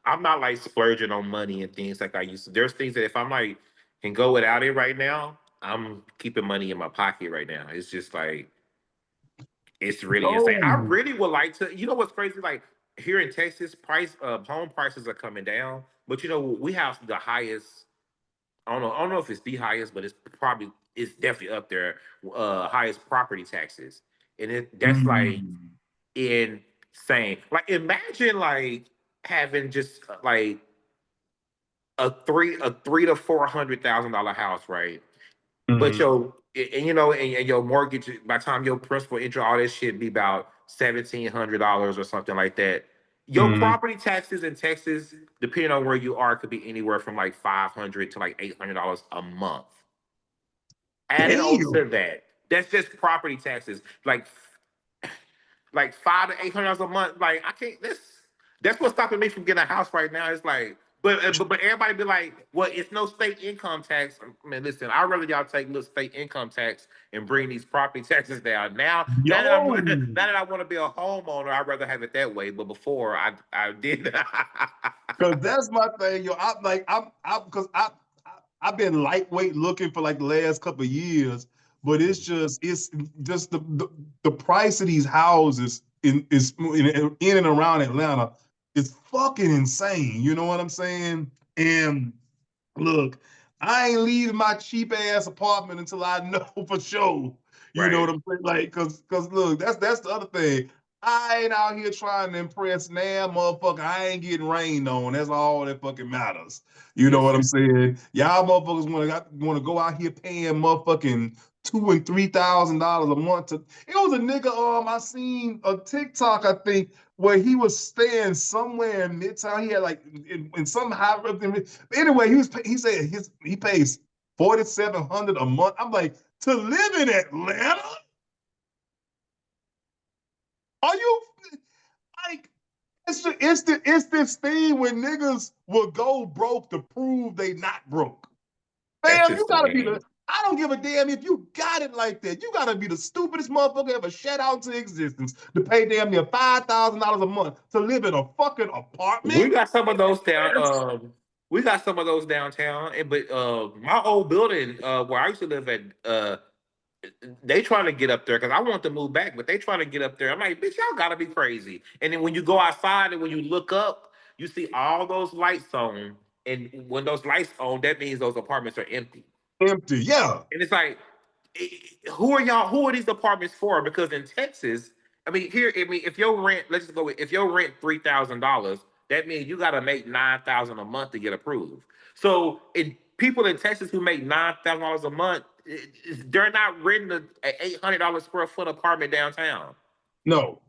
I'm not like splurging on money and things like I used to. There's things that if I'm like can go without it right now, I'm keeping money in my pocket right now. It's just like it's really insane. I Yo. really would like to. You know what's crazy? Like here in Texas, home prices are coming down, but you know we have the highest. I don't know if it's the highest, but it's definitely up there. Highest property taxes, and that's like Mm. insane. Like imagine like having just like a three to $400,000 house, right? But Mm. and your mortgage by the time your principal interest all this shit be about $1,700 or something like that. Your Mm. property taxes in Texas, depending on where you are, could be anywhere from like $500 to like $800 a month. Added on Damn. to that, that's just property taxes. Like $500 to $800 a month. Like I can't. That's what's stopping me from getting a house right now. It's like, but everybody be like, well, it's no state income tax. Man, listen, I'd rather y'all take little state income tax and bring these property taxes down. Now that Yo. now that I want to be a homeowner, I'd rather have it that way. But before I did. Cause that's my thing, yo. I've been lightweight looking for like the last couple of years, but it's just the price of these houses in and around Atlanta is fucking insane. You know what I'm saying? And look, I ain't leaving my cheap ass apartment until I know for sure. You know what Right. I'm saying? Like, cause look, that's the other thing. I ain't out here trying to impress now, motherfucker. I ain't getting rained on. That's all that fucking matters. You know what I'm Listen. saying? Y'all motherfuckers want to go out here paying motherfucking $2,000 and $3,000 a month to. It was a nigga I seen a TikTok I think where he was staying somewhere in Midtown. He had like in some high. Anyway, he said he pays 4,700 a month. I'm like, to live in Atlanta? Are you like it's this thing when niggas will go broke to prove they not broke. That's Fam, you just the gotta be the game. I don't give a damn if you got it like that. You gotta be the stupidest motherfucker ever shat out into existence to pay damn near $5,000 a month to live in a fucking apartment. We got some of those down. We got some of those downtown, but my old building where I used to live at, they trying to get up there because I want to move back, but they trying to get up there. I'm like, bitch, y'all gotta be crazy. And then when you go outside and when you look up, you see all those lights on, and when those lights on, that means those apartments are empty. Empty. Yeah. And it's like, who are y'all? Who are these apartments for? Because in Texas, I mean, here, I mean, if your rent, let's just go with, if your rent $3,000, that means you got to make 9,000 a month to get approved. So, people in Texas who make $9,000 a month, they're not renting a $800 square foot apartment downtown. No.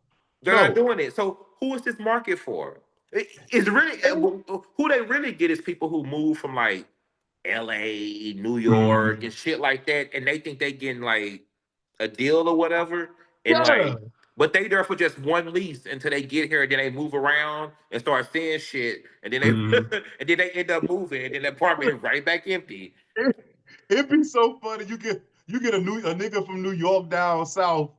They're not No. doing it. So, who is this market for? It's really who they really get is people who move from like LA, New York, Mhm. and shit like that, and they think they getting like a deal or whatever, and Yeah. like, but they there for just one lease until they get here, and then they move around and start seeing shit, and then they Mhm. and then they end up moving, and then the apartment is right back empty. It'd be so funny. You get a nigga from New York down south,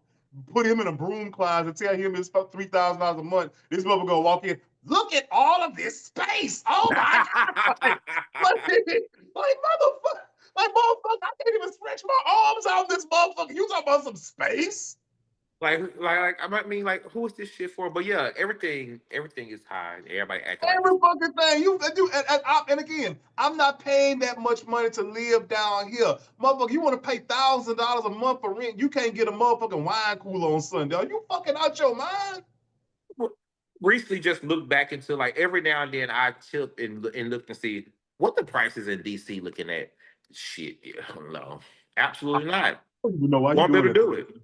put him in a broom closet, tell him it's $3,000 a month. This mother gonna walk in. Look at all of this space. Oh my god! Like motherfucker, I can't even stretch my arms out this motherfucker. You talking about some space? I mean, like, who is this shit for? But yeah, everything is high. Everybody acting like it's Every fucking thing and again, I'm not paying that much money to live down here, motherfucker. You want to pay $1,000 a month for rent? You can't get a motherfucking wine cooler on Sunday. Are you fucking out your mind? recently just look back into like every now and then I tip and look and see what the prices in DC looking at. Shit, yeah, no, absolutely not. I don't even know why you Won't be doing able to that. do it.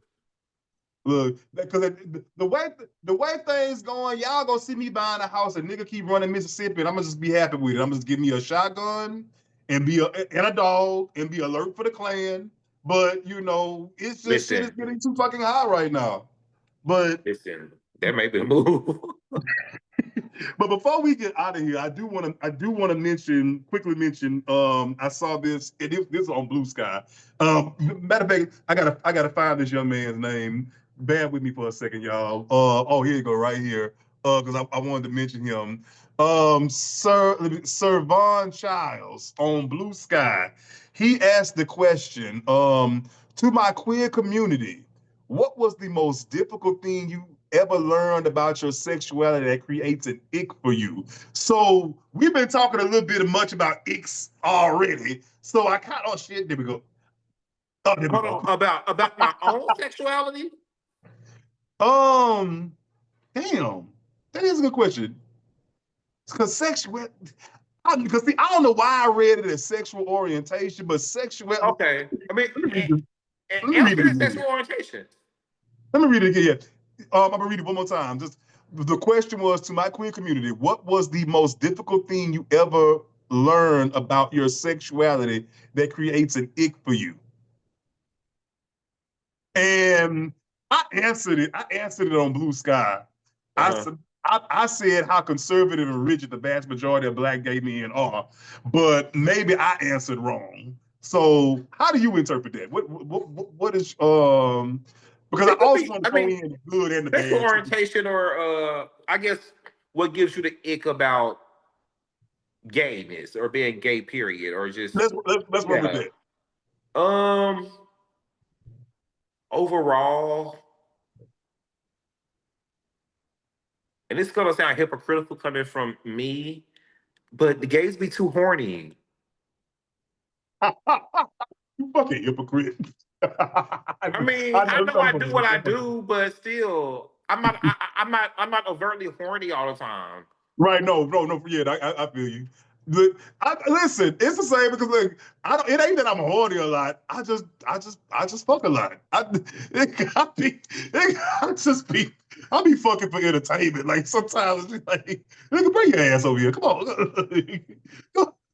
Look, because the way things going, y'all gonna see me buying a house. A nigga keep running Mississippi, and I'm gonna just be happy with it. I'm gonna just give me a shotgun and a dog and be alert for the Klan. But it's just shit is Listen, getting too fucking high right now. But listen, that may be a move. but before we get out of here, I do want to quickly mention. I saw this. This is on Blue Sky. Matter of fact, I gotta find this young man's name. Bear with me for a second, y'all. Oh, here you go, right here. Because I wanted to mention him. Sir Von Childs on Blue Sky. He asked the question. To my queer community, what was the most difficult thing you ever learned about your sexuality that creates an ick for you? So we've been talking a little bit much about icks already. So I kind of, oh shit, there we go. Oh, there we Hold go. on, about my own sexuality. Um, damn, that is a good question. Because sexual, because see, I don't know why I read it as sexual orientation, but sexual. Let Okay, I mean, me read this. Let me read answer it the again. sexual orientation. Let me read it again. I'm gonna read it one more time. Just the question was to my queer community: what was the most difficult thing you ever learned about your sexuality that creates an ick for you? And I answered it on Blue Sky. Uh I huh. said I said how conservative and rigid the vast majority of black gay men are, but maybe I answered wrong. So how do you interpret that? What is because I It could also be. want to I throw mean, in the good and the sexual bad too. orientation, or I guess what gives you the ick about gayness or being gay, period, or just Let's run with yeah. that. Um, overall, and it's gonna sound hypocritical coming from me, but the gays be too horny. You fucking hypocrite. I mean, I I know know I do what I do, but still, I'm not overtly horny all the time. Right? No, no, no. Yeah, I feel you. Listen, it's the same because like I don't. It ain't that I'm horny a lot. I just fuck a lot. I just be. I be fucking for entertainment. Like sometimes it's just like, nigga, bring your ass over here. Come on,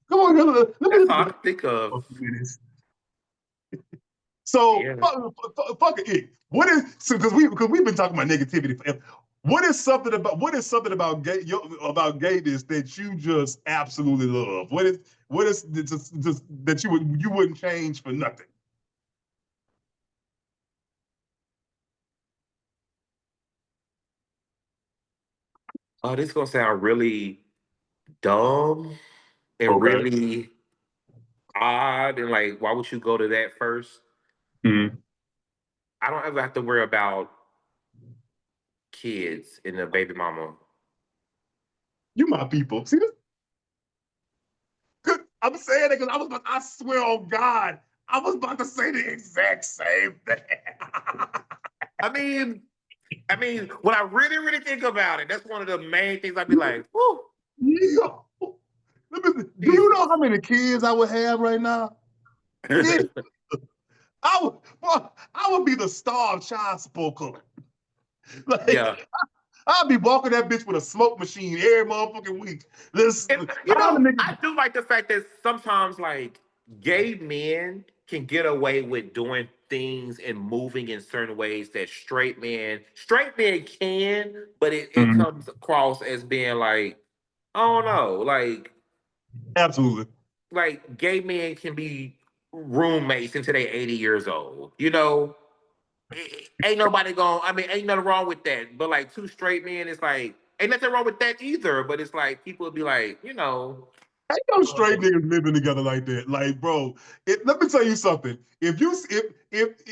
come on. That's Let all I me can think of. for a few minutes. So Yeah. fuck it. What is so because we've been talking about negativity forever. What is something about about gayness that you just absolutely love? What is just that you wouldn't change for nothing? Oh, this gonna sound really dumb, and Okay. really odd, and like, why would you go to that first? Mm. I don't ever have to worry about kids and the baby mama. You my people. See this? I'm saying it because I swear on God, I was about to say the exact same thing. I mean, when I really, really think about it, that's one of the main things I'd be like, "Whoo, Yeah. Do you know Jesus." how many kids I would have right now? Yeah, I would be the star of child support color. Yeah, Like I'd be walking that bitch with a smoke machine every motherfucking week. and All the niggas. I do like the fact that sometimes like gay men can get away with doing things and moving in certain ways that straight men can, but it Mhm. comes across as being like, I don't know, Absolutely. like gay men can be roommates until they 80 years old. You know, ain't nobody going. I mean, ain't nothing wrong with that. But like two straight men, it's like ain't nothing wrong with that either. But it's like people would be like, Ain't no straight niggas living together like that. Like, bro, let me tell you something. If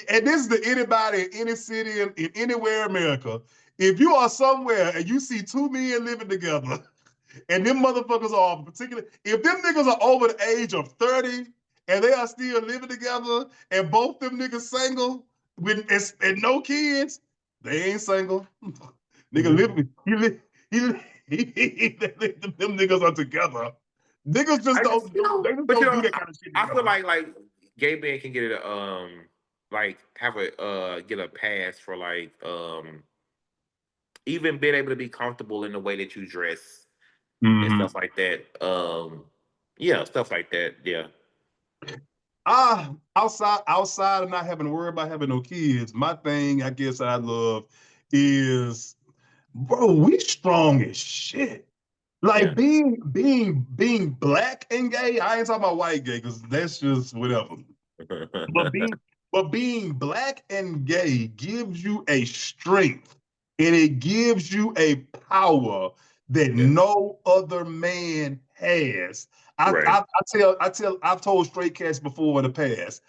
and this is to anybody in any city in anywhere in America, if you are somewhere and you see two men living together, and them motherfuckers are particular, if them niggas are over the age of 30 and they are still living together, and both them niggas single with and no kids, they ain't single. Nigga living, them niggas are together. Niggas just I just, they just but don't do that kind of shit I feel together. like gay men can get a like have a get a pass for like even being able to be comfortable in the way that you dress and Mm-hmm. stuff like that. Yeah, stuff like that. Yeah, Outside of not having to worry about having no kids, my thing I guess I love is, bro, we strong as shit. yeah, Like being black and gay. I ain't talking about white gay because that's just whatever. But being black and gay gives you a strength and it gives you a power that yeah, no other man has. right, I've told straight cats before in the past.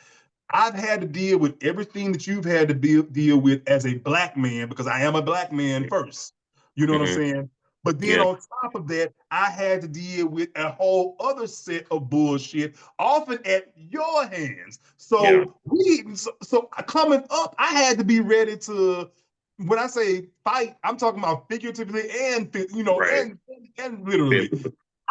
I've had to deal with everything that you've had to deal with as a black man because I am a black man first. You know what I'm hmm, saying? But then yeah, on top of that, I had to deal with a whole other set of bullshit, often at your hands. yeah, So coming up, I had to be ready to. When I say fight, I'm talking about figuratively and right, and literally.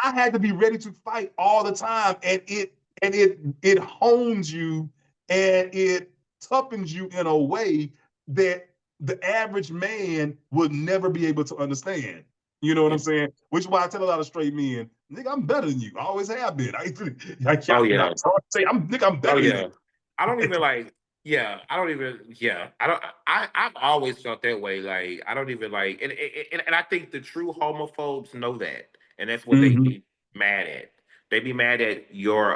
I had to be ready to fight all the time, and it hones you and it toughens you in a way that the average man would never be able to understand. You know what yeah. I'm saying? Which is why I tell a lot of straight men, nigga, I'm better than you. I always have been. I Oh can't. yeah, I'm nigga, I'm oh better than yeah. I don't even like. Yeah, I don't even. Yeah, I don't. I've always felt that way. Like I don't even like, and I think the true homophobes know that, and that's what they you. be mad at. They be mad at your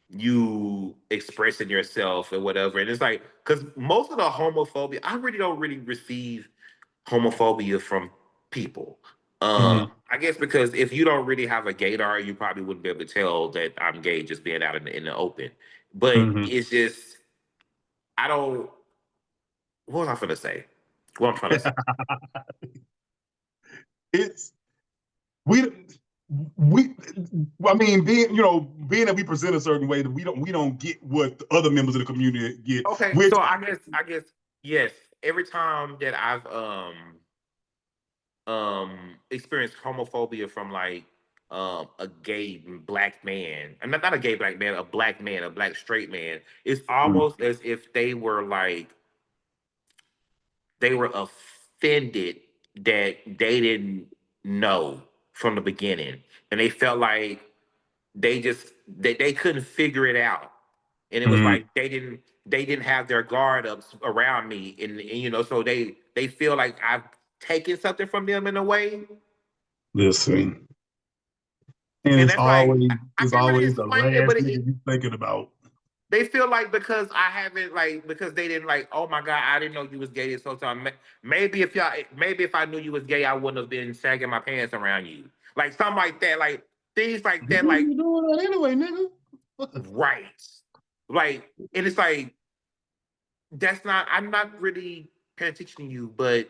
you expressing yourself or whatever, and it's like because most of the homophobia, I really don't really receive homophobia from people. Hmm. I guess because if you don't really have a gaydar, you probably wouldn't be able to tell that I'm gay just being out in the open. But Hmm. it's just I don't. What was I gonna say? What I'm trying to say? It's we we I mean being that we present a certain way that we don't get what the other members of the community get, Okay, which so I guess yes. Every time that I've experienced homophobia from like a gay black man, and not a gay black man, a black straight man, it's mm, almost as if they were offended that they didn't know from the beginning, and they felt like they couldn't figure it out, and it was mm, like they didn't have their guard up around me, and so they feel like I've taken something from them in a way, listen, and and it's that's like always I it's can't really always the explain it, last but nigga you thinking about. they feel like because I haven't like because they didn't like, oh my god, I didn't know you was gay this whole time. Maybe if I knew you was gay, I wouldn't have been sagging my pants around you, like something like that. Like things like that. You Like, be doing that anyway, nigga. right, like, and it's like that's not. I'm not really paying attention to you, but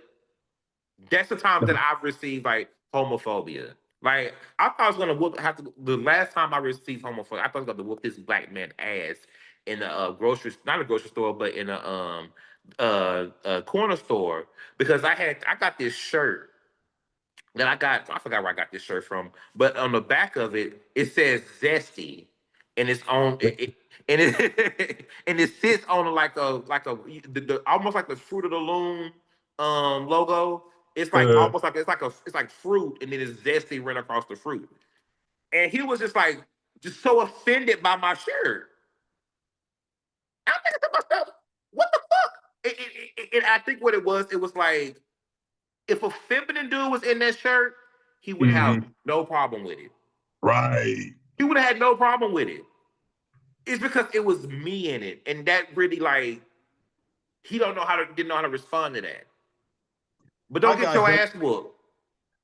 that's the times that I've received like homophobia. Like I thought I was gonna whoop. Have to the last time I received homophobia, I thought I was gonna whoop this black man ass in a grocery, not a grocery store, but in a corner store because I got this shirt that I forgot where I got this shirt from, but on the back of it, it says Zesty, and it's on and it and it sits on almost like the Fruit of the Loom logo. It's like Uh, almost like it's like fruit, and then it's Zesty right across the fruit. And he was just like just so offended by my shirt. I'm thinking to myself, what the fuck? And I think what it was like if a feminine dude was in that shirt, he would have mhm. no problem with it. Right. He would have had no problem with it. It's because it was me in it, and that really like he didn't know how to respond to that. But I don't get got your hell, ass whooped.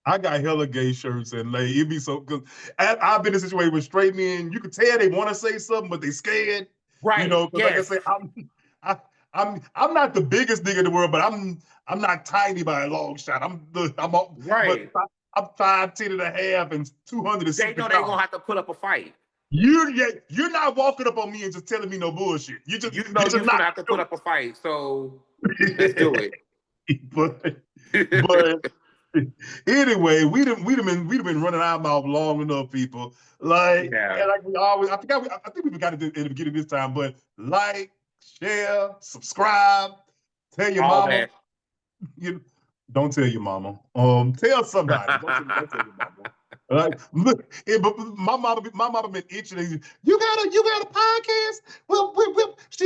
I got hella gay shirts and like it'd be so good. I've been in a situation with straight men. You can tell they want to say something, but they scared. Right? Because like I Yes. say, I, I'm not the biggest nigga in the world, but I'm not tiny by a long shot. But Right. I'm 5'10" and a half and They 260 know they gonna pounds. have to put up a fight. You're not walking up on me and just telling me no bullshit. You know You're just you're not gonna have to put gonna up a fight. So let's do do it. it. But anyway, we'd have been running our mouth long enough, people. Like, Yeah. and like we always, I think we forgot to do it at the beginning this time, but like, share, subscribe, tell your All mama. that. You don't tell your mama. Tell somebody. Don't tell your mama. Look, but my mama been itching. You got a podcast? Well, she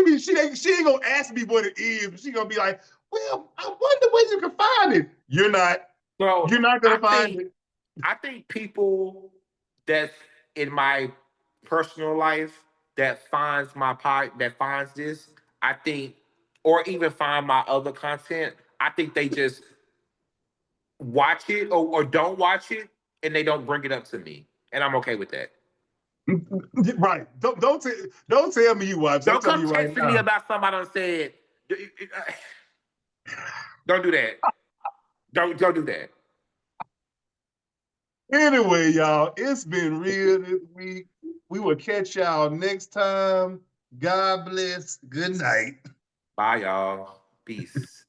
ain't gonna ask me what it is. But she gonna be like, well, I wonder where you can find it. You're So not gonna find it. I think people that's in my personal life that finds this, I think, or even find my other content, I think they just watch it or don't watch it and they don't bring it up to me. And I'm okay with that. Right. Don't tell me you watch it. I'm Don't telling come you right texting me now. about something I done said. Don't do that. Don't do that. Anyway, y'all, it's been real this week. We will catch y'all next time. God bless. Good night. Bye y'all. Peace.